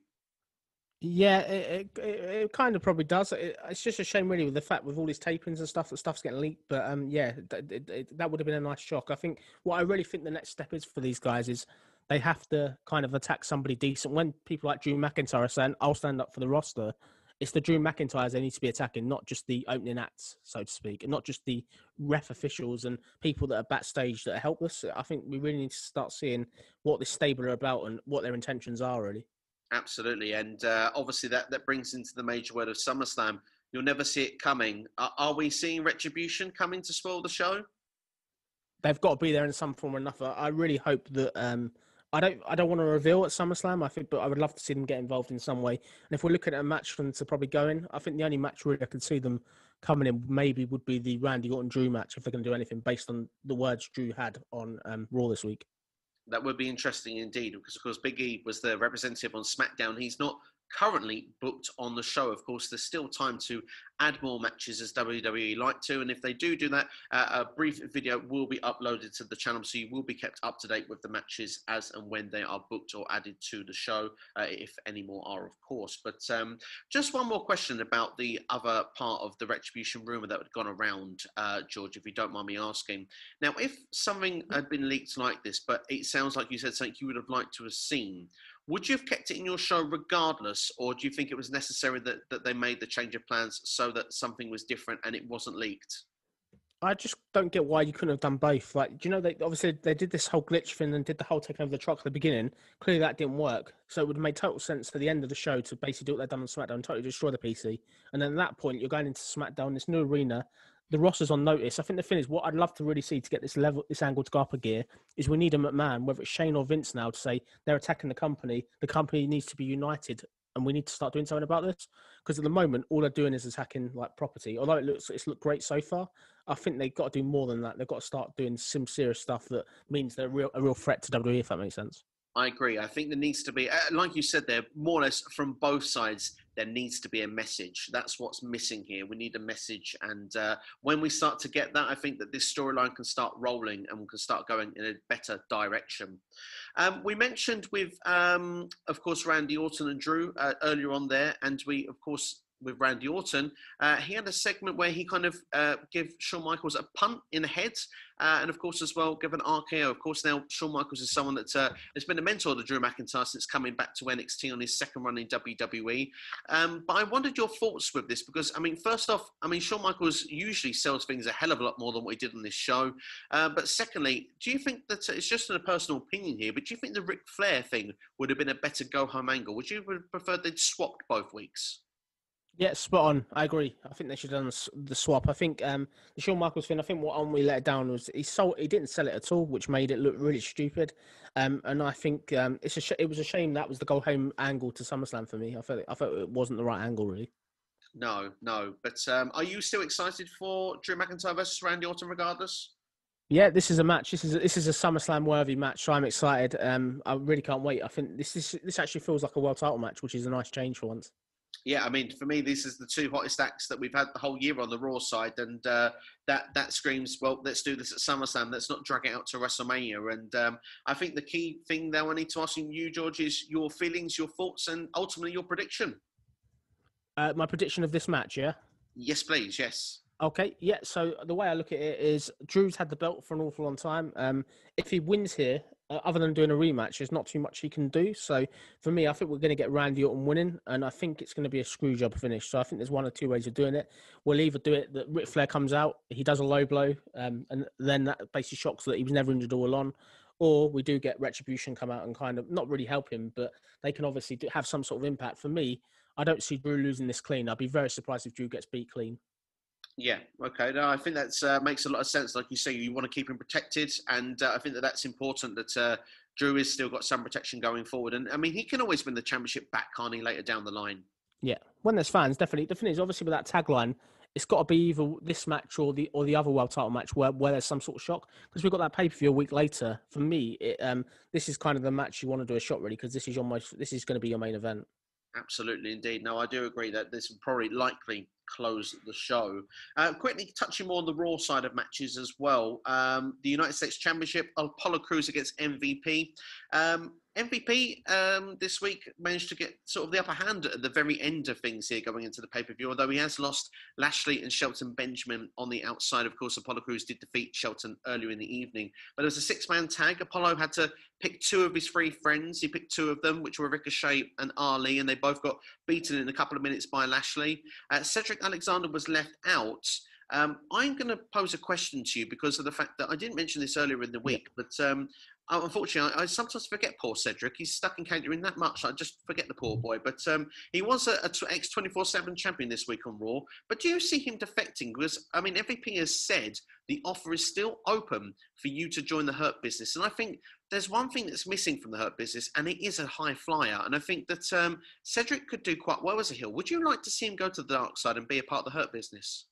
Yeah, it kind of probably does. It's just a shame, really, with the fact with all these tapings and stuff, that stuff's getting leaked. But yeah, that would have been a nice shock. I think what I really think the next step is for these guys is they have to kind of attack somebody decent. When people like Drew McIntyre are saying, I'll stand up for the roster, it's the Drew McIntyres they need to be attacking, not just the opening acts, so to speak, and not just the ref officials and people that are backstage that are helpless. I think we really need to start seeing what this stable are about and what their intentions are, really. Absolutely. And obviously that brings into the major word of SummerSlam. You'll never see it coming. Are we seeing Retribution coming to spoil the show? They've got to be there in some form or another. I really hope that I don't want to reveal at SummerSlam, I think, but I would love to see them get involved in some way. And if we're looking at a match for them to probably go in, I think the only match really I could see them coming in maybe would be the Randy Orton-Drew match, if they're going to do anything based on the words Drew had on Raw this week. That would be interesting indeed, because of course Big E was the representative on SmackDown. He's not currently booked on the show. Of course, there's still time to add more matches as WWE like to, and if they do that, a brief video will be uploaded to the channel, so you will be kept up to date with the matches as and when they are booked or added to the show, if any more are, of course. But just one more question about the other part of the Retribution rumour that had gone around, George, if you don't mind me asking. Now, if something had been leaked like this, but it sounds like you said something you would have liked to have seen, would you have kept it in your show regardless, or do you think it was necessary that they made the change of plans so that something was different and it wasn't leaked? I just don't get why you couldn't have done both. Like, do you know, they did this whole glitch thing and did the whole taking over the truck at the beginning. Clearly that didn't work. So it would have made total sense to the end of the show to basically do what they've done on SmackDown and totally destroy the PC. And then at that point, you're going into SmackDown, this new arena. The roster's on notice. I think the thing is, what I'd love to really see to get this angle to go up a gear is we need a McMahon, whether it's Shane or Vince now, to say they're attacking the company. The company needs to be united, and we need to start doing something about this. Because at the moment, all they're doing is attacking like property. Although it's looked great so far, I think they've got to do more than that. They've got to start doing some serious stuff that means they're a real threat to WWE, if that makes sense. I agree. I think there needs to be, like you said there, more or less from both sides, there needs to be a message. That's what's missing here. We need a message. And when we start to get that, I think that this storyline can start rolling and we can start going in a better direction. We mentioned with, of course, Randy Orton and Drew earlier on there. And we, of course, with Randy Orton, he had a segment where he kind of gave Shawn Michaels a punt in the head, and of course as well give an RKO. Of course now Shawn Michaels is someone that has been a mentor to Drew McIntyre since coming back to NXT on his second run in WWE. But I wondered your thoughts with this because, I mean, first off, I mean, Shawn Michaels usually sells things a hell of a lot more than what he did on this show. But secondly, do you think that, it's just a personal opinion here, but do you think the Ric Flair thing would have been a better go-home angle? Would you have preferred they'd swapped both weeks? Yeah, spot on. I agree. I think they should have done the swap. I think the Shawn Michaels thing, I think what we let it down was he didn't sell it at all, which made it look really stupid. And I think it was a shame that was the go home angle to SummerSlam for me. I felt it wasn't the right angle, really. No. But are you still excited for Drew McIntyre versus Randy Orton regardless? Yeah, this is a match. This is a SummerSlam worthy match, so I'm excited. I really can't wait. I think this actually feels like a world title match, which is a nice change for once. Yeah, I mean, for me, this is the two hottest acts that we've had the whole year on the Raw side, and that screams, well, let's do this at SummerSlam. Let's not drag it out to WrestleMania. And I think the key thing that I need to ask you, George, is your feelings, your thoughts, and ultimately your prediction. My prediction of this match, yeah? Yes, please, yes. Okay, yeah, so the way I look at it is Drew's had the belt for an awful long time. If he wins here, other than doing a rematch, there's not too much he can do. So for me, I think we're going to get Randy Orton winning, and I think it's going to be a screw job finish. So I think there's one or two ways of doing it. We'll either do it that Ric Flair comes out, he does a low blow, and then that basically shocks that he was never injured all along, or we do get Retribution come out and kind of not really help him, but they can obviously have some sort of impact. For me, I don't see Drew losing this clean. I'd be very surprised if Drew gets beat clean. Yeah, okay. No, I think that makes a lot of sense. Like you say, you want to keep him protected, and I think that's important that Drew has still got some protection going forward. And, I mean, he can always win the championship back, can't he, later down the line? Yeah, when there's fans, definitely. The thing is, obviously, with that tagline, it's got to be either this match or the other world title match where there's some sort of shock. Because we've got that pay-per-view a week later. For me, this is kind of the match you want to do a shot, really, because this is going to be your main event. Absolutely, indeed. No, I do agree that this will probably likely close the show. Quickly touching more on the Raw side of matches as well. The United States Championship, Apollo Crews against MVP. MVP this week managed to get sort of the upper hand at the very end of things here going into the pay-per-view, although he has lost Lashley and Shelton Benjamin on the outside. Of course, Apollo Crews did defeat Shelton earlier in the evening, but it was a six-man tag. Apollo had to pick two of his three friends. He picked two of them, which were Ricochet and Ali, and they both got beaten in a couple of minutes by Lashley. Cedric Alexander was left out. I'm going to pose a question to you because of the fact that I didn't mention this earlier in the week, but unfortunately, I sometimes forget poor Cedric. He's stuck in catering that much. I just forget the poor boy. But he was a ex-24/7 champion this week on Raw. But do you see him defecting? Because, I mean, MVP has said the offer is still open for you to join the Hurt Business. And I think there's one thing that's missing from the Hurt Business, and it is a high flyer. And I think that Cedric could do quite well as a heel. Would you like to see him go to the dark side and be a part of the Hurt Business?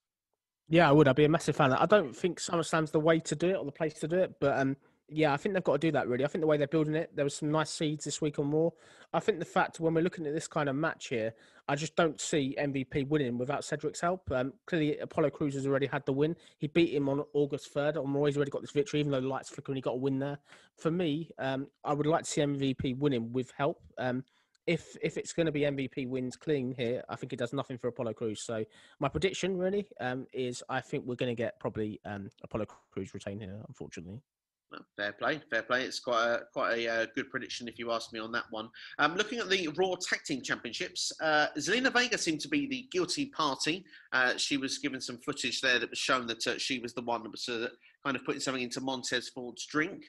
Yeah, I would. I'd be a massive fan. I don't think SummerSlam's the way to do it or the place to do it, but yeah, I think they've got to do that, really. I think the way they're building it, there was some nice seeds this week on Raw. I think the fact when we're looking at this kind of match here, I just don't see MVP winning without Cedric's help. Clearly, Apollo Crews has already had the win. He beat him on August 3rd. On Raw, he's already got this victory, even though the lights flicker and he got a win there. For me, I would like to see MVP winning with help. If it's going to be MVP wins clean here, I think it does nothing for Apollo Crews. So my prediction really is I think we're going to get probably Apollo Crews retain here, unfortunately. Well, fair play. It's quite a good prediction if you ask me on that one. Looking at the Raw Tag Team Championships, Zelina Vega seemed to be the guilty party. She was given some footage there that was shown that she was the one that was kind of putting something into Montez Ford's drink.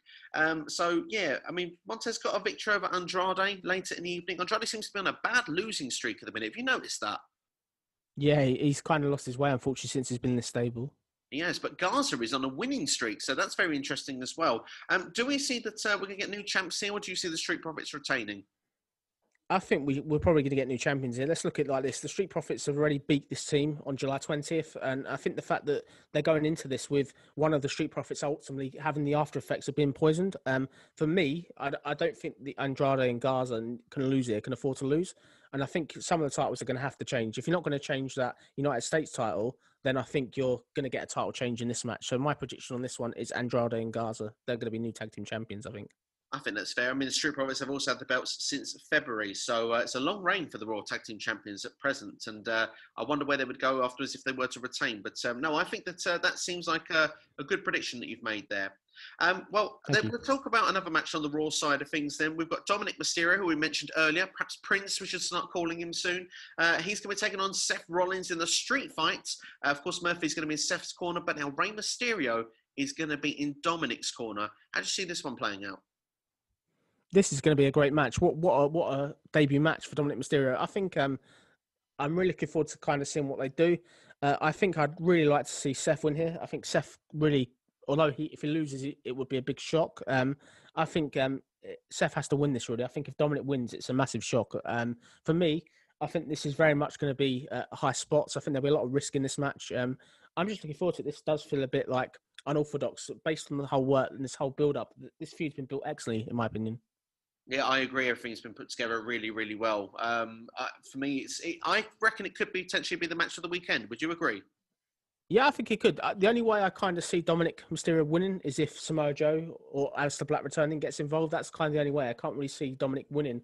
So, yeah, I mean, Montez got a victory over Andrade later in the evening. Andrade seems to be on a bad losing streak at the minute. Have you noticed that? Yeah, he's kind of lost his way, unfortunately, since he's been in this stable. Yes, but Garza is on a winning streak, so that's very interesting as well. Do we see that we're going to get new champs here, or do you see the Street Profits retaining? I think we're probably going to get new champions here. Let's look at it like this. The Street Profits have already beat this team on July 20th. And I think the fact that they're going into this with one of the Street Profits ultimately having the after effects of being poisoned. For me, I don't think the Andrade and Garza can lose here, can afford to lose. And I think some of the titles are going to have to change. If you're not going to change that United States title, then I think you're going to get a title change in this match. So my prediction on this one is Andrade and Garza. They're going to be new tag team champions, I think. I think that's fair. I mean, the Street Profits have also had the belts since February, so it's a long reign for the Raw Tag Team Champions at present, and I wonder where they would go afterwards if they were to retain. But no, I think that that seems like a good prediction that you've made there. Well, then we'll talk about another match on the Raw side of things then. We've got Dominic Mysterio, who we mentioned earlier. Perhaps Prince, we should start calling him soon. He's going to be taking on Seth Rollins in the street fight. Of course, Murphy's going to be in Seth's corner, but now Rey Mysterio is going to be in Dominic's corner. How do you see this one playing out? This is going to be a great match. What a debut match for Dominic Mysterio. I think I'm really looking forward to kind of seeing what they do. I think I'd really like to see Seth win here. I think Seth really, although if he loses, it would be a big shock. I think Seth has to win this, really. I think if Dominic wins, it's a massive shock. For me, I think this is very much going to be a high spot. So I think there'll be a lot of risk in this match. I'm just looking forward to it. This does feel a bit like unorthodox based on the whole work and this whole build-up. This feud's been built excellently, in my opinion. Yeah, I agree. Everything's been put together really, really well. For me, I reckon it could potentially be the match of the weekend. Would you agree? Yeah, I think it could. The only way I kind of see Dominic Mysterio winning is if Samoa Joe or Aleister Black returning gets involved. That's kind of the only way. I can't really see Dominic winning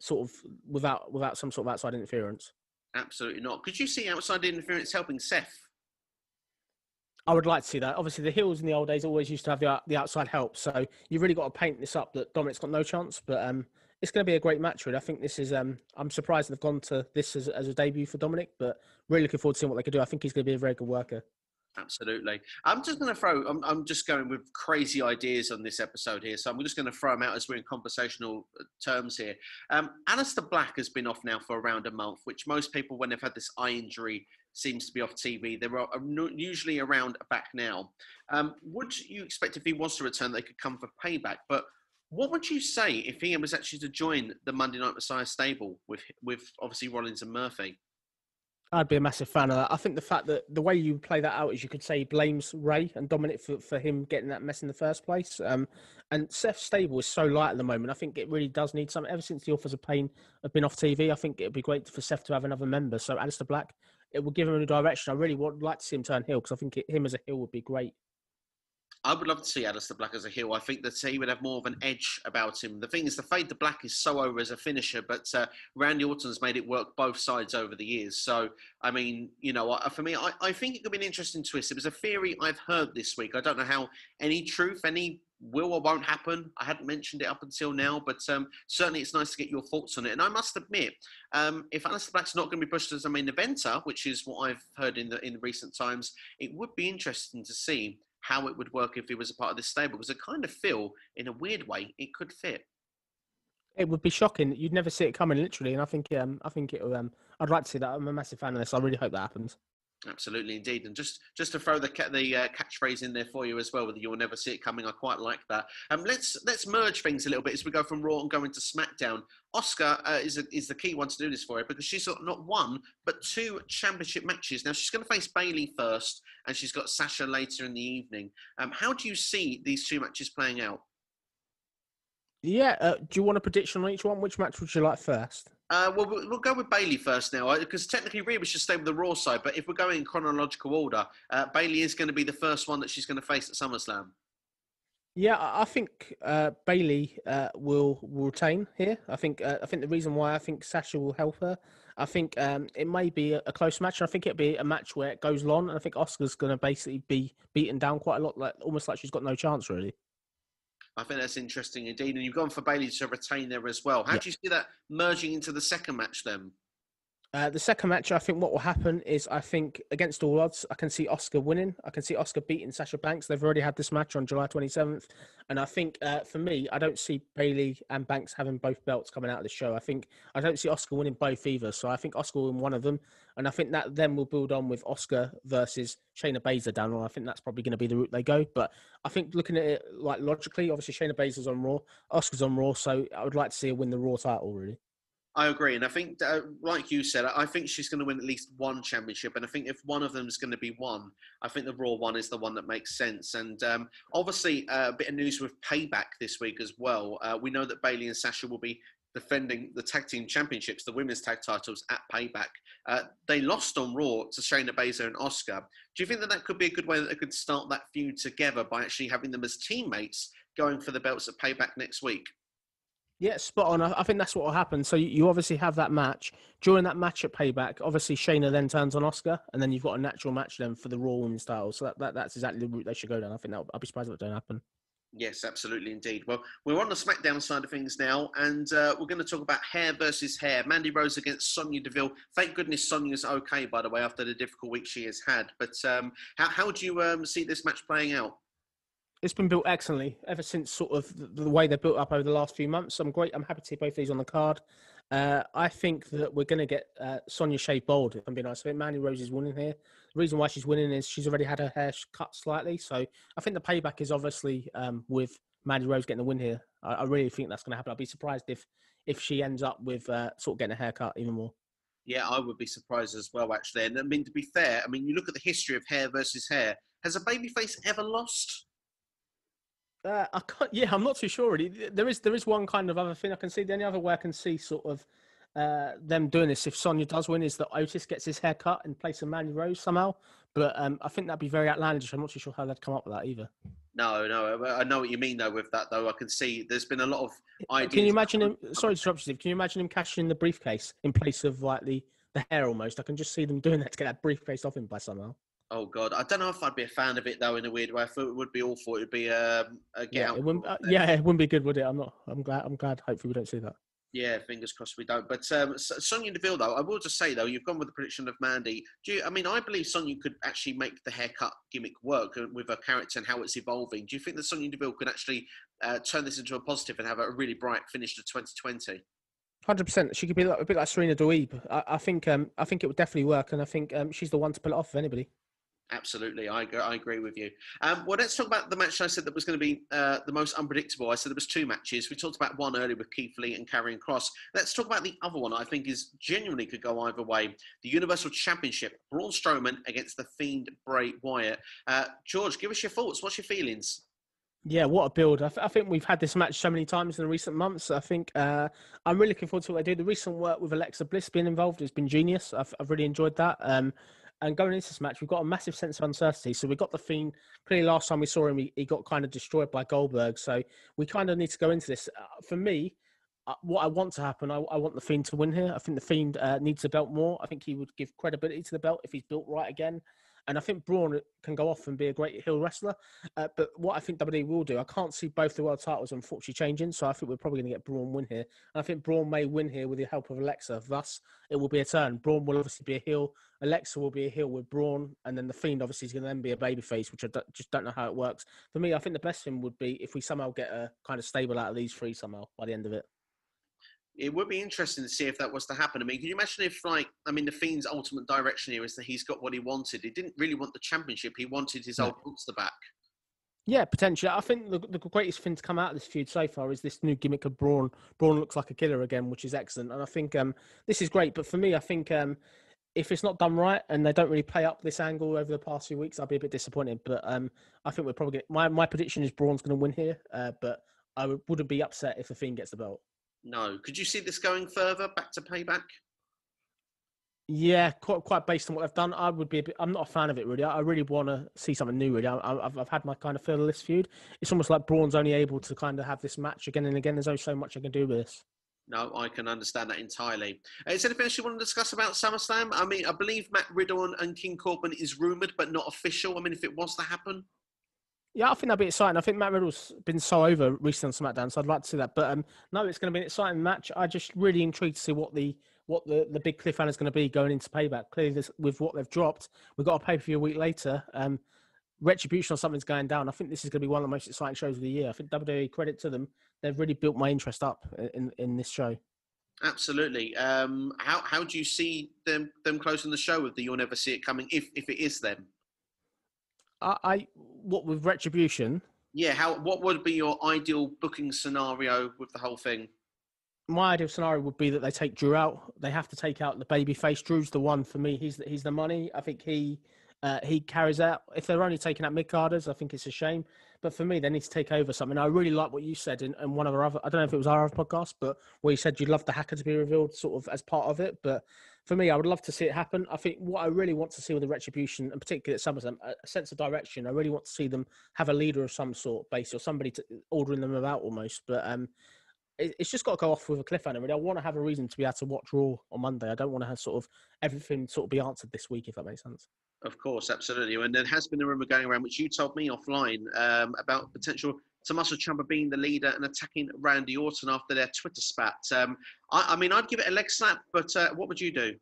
sort of without some sort of outside interference. Absolutely not. Could you see outside interference helping Seth? I would like to see that. Obviously, the heels in the old days always used to have the outside help. So you've really got to paint this up that Dominic's got no chance. But it's going to be a great match, really. I think this is... I'm surprised they've gone to this as a debut for Dominic, but really looking forward to seeing what they can do. I think he's going to be a very good worker. Absolutely. I'm just going to throw... I'm just going with crazy ideas on this episode here, so I'm just going to throw them out as we're in conversational terms here. Aleister Black has been off now for around a month, which most people, when they've had this eye injury, seems to be off TV. They're usually around back now. Would you expect if he was to return, they could come for payback? But what would you say if he was actually to join the Monday Night Messiah stable with obviously Rollins and Murphy? I'd be a massive fan of that. I think the fact that the way you play that out is you could say he blames Ray and Dominic for him getting that mess in the first place. And Seth's stable is so light at the moment. I think it really does need something. Ever since the Authors of Pain have been off TV, I think it'd be great for Seth to have another member. So Aleister Black, it will give him a new direction. I really would like to see him turn heel because I think him as a heel would be great. I would love to see Aleister Black as a heel. I think that he would have more of an edge about him. The thing is, the fade to black is so over as a finisher, but Randy Orton's made it work both sides over the years. So, I mean, for me, I think it could be an interesting twist. It was a theory I've heard this week. I don't know how any truth, any will or won't happen. I hadn't mentioned it up until now, but certainly it's nice to get your thoughts on it. And I must admit, if Aleister Black's not going to be pushed as a main eventer, which is what I've heard in recent times, it would be interesting to see how it would work if he was a part of this stable, because I kind of feel, in a weird way, it could fit. It would be shocking. You'd never see it coming, literally, and I think it. I'd like to see that. I'm a massive fan of this. I really hope that happens. Absolutely, indeed. And just to throw the catchphrase in there for you as well, whether you'll never see it coming, I quite like that. Let's merge things a little bit as we go from Raw and go into SmackDown. Asuka is the key one to do this for her, because she's got not one but two championship matches. Now she's going to face Bayley first, and she's got Sasha later in the evening. How do you see these two matches playing out? Yeah, do you want a prediction on each one? Which match would you like first? Well, we'll go with Bayley first now, because technically Rhea should stay with the Raw side, but if we're going in chronological order, Bayley is going to be the first one that she's going to face at SummerSlam. Yeah, I think Bayley will retain here. I think the reason why I think Sasha will help her. I think it may be a close match. I think it'll be a match where it goes long, and I think Asuka's going to basically be beaten down quite a lot, almost like she's got no chance, really. I think that's interesting indeed. And you've gone for Bayley to retain there as well. How do you see that merging into the second match then? The second match, I think what will happen is, I think against all odds, I can see Asuka winning. I can see Asuka beating Sasha Banks. They've already had this match on July 27th. And I think, for me, I don't see Bayley and Banks having both belts coming out of the show. I don't see Asuka winning both either. So I think Asuka will win one of them. And I think that then will build on with Asuka versus Shayna Baszler down the line. I think that's probably going to be the route they go. But I think looking at it like logically, obviously Shayna Baszler's on Raw, Asuka's on Raw. So I would like to see her win the Raw title, really. I agree. And I think, like you said, I think she's going to win at least one championship. And I think if one of them is going to be won, I think the Raw one is the one that makes sense. And obviously, a bit of news with Payback this week as well. We know that Bayley and Sasha will be defending the tag team championships, the women's tag titles at Payback. They lost on Raw to Shayna Baszler and Asuka. Do you think that could be a good way that they could start that feud together by actually having them as teammates going for the belts at Payback next week? Yeah, spot on. I think that's what will happen. So you obviously have that match. During that match at Payback, obviously Shayna then turns on Asuka, and then you've got a natural match then for the Raw Women's title. So that's exactly the route they should go down. I think I'll be surprised if it don't happen. Yes, absolutely, indeed. Well, we're on the SmackDown side of things now, and we're going to talk about hair versus hair. Mandy Rose against Sonya Deville. Thank goodness Sonya's okay, by the way, after the difficult week she has had. But how do you see this match playing out? It's been built excellently ever since sort of the way they're built up over the last few months. I'm happy to see both these on the card. I think that we're going to get Sonya shaved bald, if I'm being honest. I think Mandy Rose is winning here. The reason why she's winning is she's already had her hair cut slightly. So I think the payback is obviously with Mandy Rose getting the win here. I really think that's going to happen. I'd be surprised if she ends up with sort of getting a haircut even more. Yeah, I would be surprised as well, actually. And I mean, to be fair, you look at the history of hair versus hair. Has a babyface ever lost? I'm not too sure really. There is one kind of other thing I can see. The only other way I can see sort of them doing this, if Sonya does win, is that Otis gets his hair cut in place of Mandy Rose somehow. But I think that'd be very outlandish. I'm not too sure how they'd come up with that either. No, I know what you mean though with that though. I can see there's been a lot of ideas. Can you imagine him? Sorry to interrupt you, Steve. Can you imagine him cashing in the briefcase in place of like the hair almost? I can just see them doing that to get that briefcase off him by somehow. Oh God, I don't know if I'd be a fan of it though. In a weird way, I thought it would be awful. It'd be a get out. It wouldn't be good, would it? I'm glad. Hopefully, we don't see that. Yeah, fingers crossed we don't. But Sonya Deville, though, I will just say though, you've gone with the prediction of Mandy. I believe Sonya could actually make the haircut gimmick work with her character and how it's evolving. Do you think that Sonya Deville could actually turn this into a positive and have a really bright finish to 2020? 100%. She could be a bit like Serena Deeb. I think it would definitely work, and I think she's the one to pull it off of anybody. Absolutely, I agree with you. Well, let's talk about the match I said that was going to be the most unpredictable. I said there was two matches. We talked about one earlier with Keith Lee and Karrion Kross. Let's talk about the other one I think is genuinely could go either way. The Universal Championship, Braun Strowman against The Fiend Bray Wyatt. George, give us your thoughts. What's your feelings? Yeah, what a build. I think we've had this match so many times in the recent months. I think I'm really looking forward to what they do. The recent work with Alexa Bliss being involved has been genius. I've really enjoyed that. And going into this match, we've got a massive sense of uncertainty. So we got the Fiend. Clearly, last time we saw him, he got kind of destroyed by Goldberg. So we kind of need to go into this. For me, what I want to happen, I want the Fiend to win here. I think the Fiend needs the belt more. I think he would give credibility to the belt if he's built right again. And I think Braun can go off and be a great heel wrestler. But what I think WWE will do, I can't see both the world titles unfortunately changing. So I think we're probably going to get Braun win here. And I think Braun may win here with the help of Alexa. Thus, it will be a turn. Braun will obviously be a heel. Alexa will be a heel with Braun. And then the Fiend obviously is going to then be a babyface, which I just don't know how it works. For me, I think the best thing would be if we somehow get a kind of stable out of these three somehow by the end of it. It would be interesting to see if that was to happen. I mean, can you imagine if, the Fiend's ultimate direction here is that he's got what he wanted. He didn't really want the championship. He wanted his old monster back. Yeah, potentially. I think the greatest thing to come out of this feud so far is this new gimmick of Braun. Braun looks like a killer again, which is excellent. And I think this is great. But for me, I think if it's not done right and they don't really play up this angle over the past few weeks, I'll be a bit disappointed. But I think we're probably my prediction is Braun's going to win here. But I wouldn't be upset if the Fiend gets the belt. No. Could you see this going further, back to Payback? Yeah, quite based on what they've done. I'm not a fan of it, really. I really want to see something new, really. I've had my kind of fill of this feud. It's almost like Braun's only able to kind of have this match again and again. There's only so much I can do with this. No, I can understand that entirely. Is there anything else you want to discuss about SummerSlam? I mean, I believe Matt Riddle and King Corbin is rumoured, but not official. I mean, if it was to happen... Yeah, I think that'd be exciting. I think Matt Riddle's been so over recently on SmackDown, so I'd like to see that. But no, it's going to be an exciting match. I just really intrigued to see what the big cliffhanger is going to be going into Payback. Clearly, with what they've dropped, we've got a pay-per-view a week later. Retribution or something's going down. I think this is going to be one of the most exciting shows of the year. I think WWE, credit to them, they've really built my interest up in this show. Absolutely. How do you see them closing the show with the You'll Never See It Coming, if it is them? What with Retribution? Yeah, what would be your ideal booking scenario with the whole thing? My ideal scenario would be that they take Drew out. They have to take out the babyface. Drew's the one for me. He's the money. I think he carries out. If they're only taking out mid-carders, I think it's a shame. But for me, they need to take over something. I really like what you said in one of our other, I don't know if it was our other podcast, but where you said you'd love the Hacker to be revealed sort of as part of it. But for me, I would love to see it happen. I think what I really want to see with the Retribution, and particularly at SummerSlam, a sense of direction. I really want to see them have a leader of some sort, basically, or somebody ordering them about almost. But it's just got to go off with a cliffhanger. Really. I want to have a reason to be able to watch Raw on Monday. I don't want to have sort of everything sort of be answered this week, if that makes sense. Of course, absolutely. And there has been a rumour going around, which you told me offline, about potential Tommaso Ciampa being the leader and attacking Randy Orton after their Twitter spat. I mean, I'd give it a leg slap, but what would you do?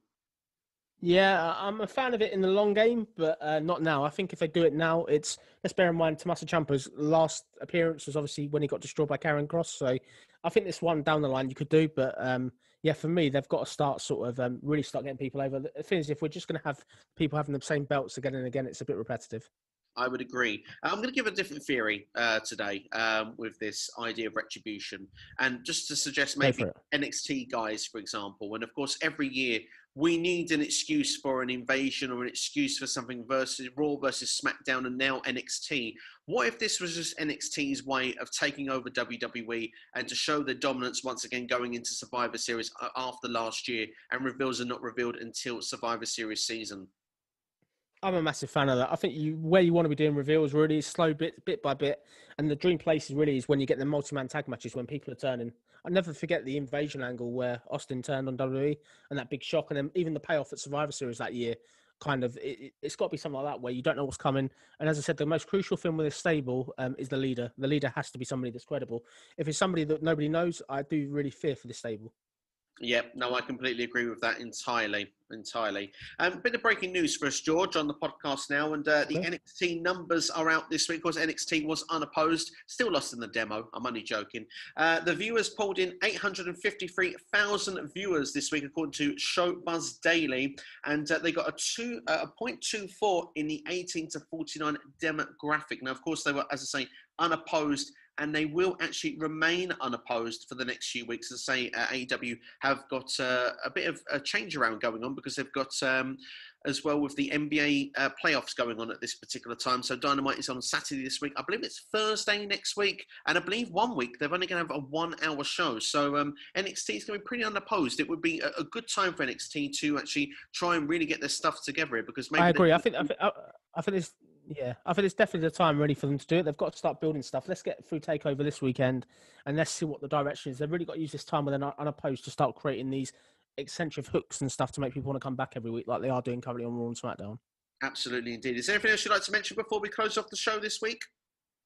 Yeah, I'm a fan of it in the long game, but not now. I think if they do it now, let's bear in mind Tommaso Ciampa's last appearance was obviously when he got destroyed by Karrion Kross. So I think this one down the line you could do, but yeah, for me, they've got to start sort of really start getting people over. The thing is, if we're just going to have people having the same belts again and again, it's a bit repetitive. I would agree. I'm going to give a different theory today with this idea of Retribution. And just to suggest maybe NXT guys, for example. And of course, every year we need an excuse for an invasion or an excuse for something versus Raw versus SmackDown and now NXT. What if this was just NXT's way of taking over WWE and to show their dominance once again going into Survivor Series after last year, and reveals are not revealed until Survivor Series season? I'm a massive fan of that. I think where you want to be doing reveals really is slow bit by bit. And the dream place is when you get the multi-man tag matches when people are turning. I never forget the invasion angle where Austin turned on WWE and that big shock. And then even the payoff at Survivor Series that year, kind of, it's got to be something like that where you don't know what's coming. And as I said, the most crucial thing with a stable is the leader. The leader has to be somebody that's credible. If it's somebody that nobody knows, I do really fear for this stable. Yep, no, I completely agree with that entirely. Bit of breaking news for us, George, on the podcast now, and the NXT numbers are out this week. Of course, NXT was unopposed, still lost in the demo. I'm only joking. The viewers pulled in 853,000 viewers this week, according to Show Buzz Daily, and they got a 0.24 in the 18 to 49 demographic. Now, of course, they were, as I say, unopposed, and they will actually remain unopposed for the next few weeks. As I say, AEW have got a bit of a change around going on because they've got as well with the NBA playoffs going on at this particular time. So Dynamite is on Saturday this week. I believe it's Thursday next week. And I believe 1 week they're only going to have a 1 hour show. So NXT is going to be pretty unopposed. It would be a good time for NXT to actually try and really get their stuff together because maybe... I agree. I think it's... Yeah, I think it's definitely the time ready for them to do it. They've got to start building stuff. Let's get through TakeOver this weekend and let's see what the direction is. They've really got to use this time when they're unopposed to start creating these eccentric hooks and stuff to make people want to come back every week like they are doing currently on Raw and SmackDown. Absolutely, indeed. Is there anything else you'd like to mention before we close off the show this week?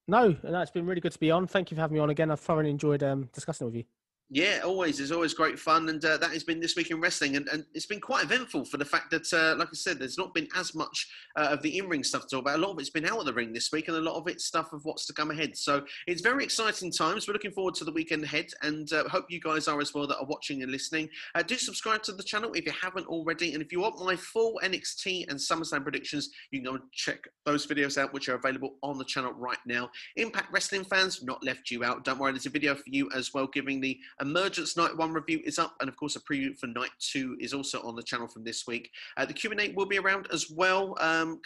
No, it's been really good to be on. Thank you for having me on again. I've thoroughly enjoyed discussing it with you. Yeah, always. It's always great fun. And that has been This Week in Wrestling. And it's been quite eventful for the fact that, like I said, there's not been as much of the in-ring stuff to talk about. A lot of it's been out of the ring this week and a lot of it's stuff of what's to come ahead. So it's very exciting times. We're looking forward to the weekend ahead and hope you guys are as well that are watching and listening. Do subscribe to the channel if you haven't already. And if you want my full NXT and SummerSlam predictions, you can go and check those videos out, which are available on the channel right now. Impact Wrestling fans, not left you out. Don't worry, there's a video for you as well, giving the Emergence Night 1 review is up, and of course a preview for Night 2 is also on the channel from this week. The Q&A will be around as well,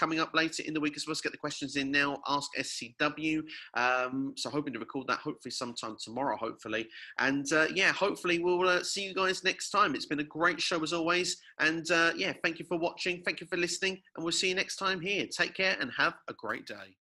coming up later in the week as well. Let's get the questions in now. Ask SCW. So hoping to record that hopefully sometime tomorrow, hopefully. And yeah, hopefully we'll see you guys next time. It's been a great show as always. And yeah, thank you for watching. Thank you for listening. And we'll see you next time here. Take care and have a great day.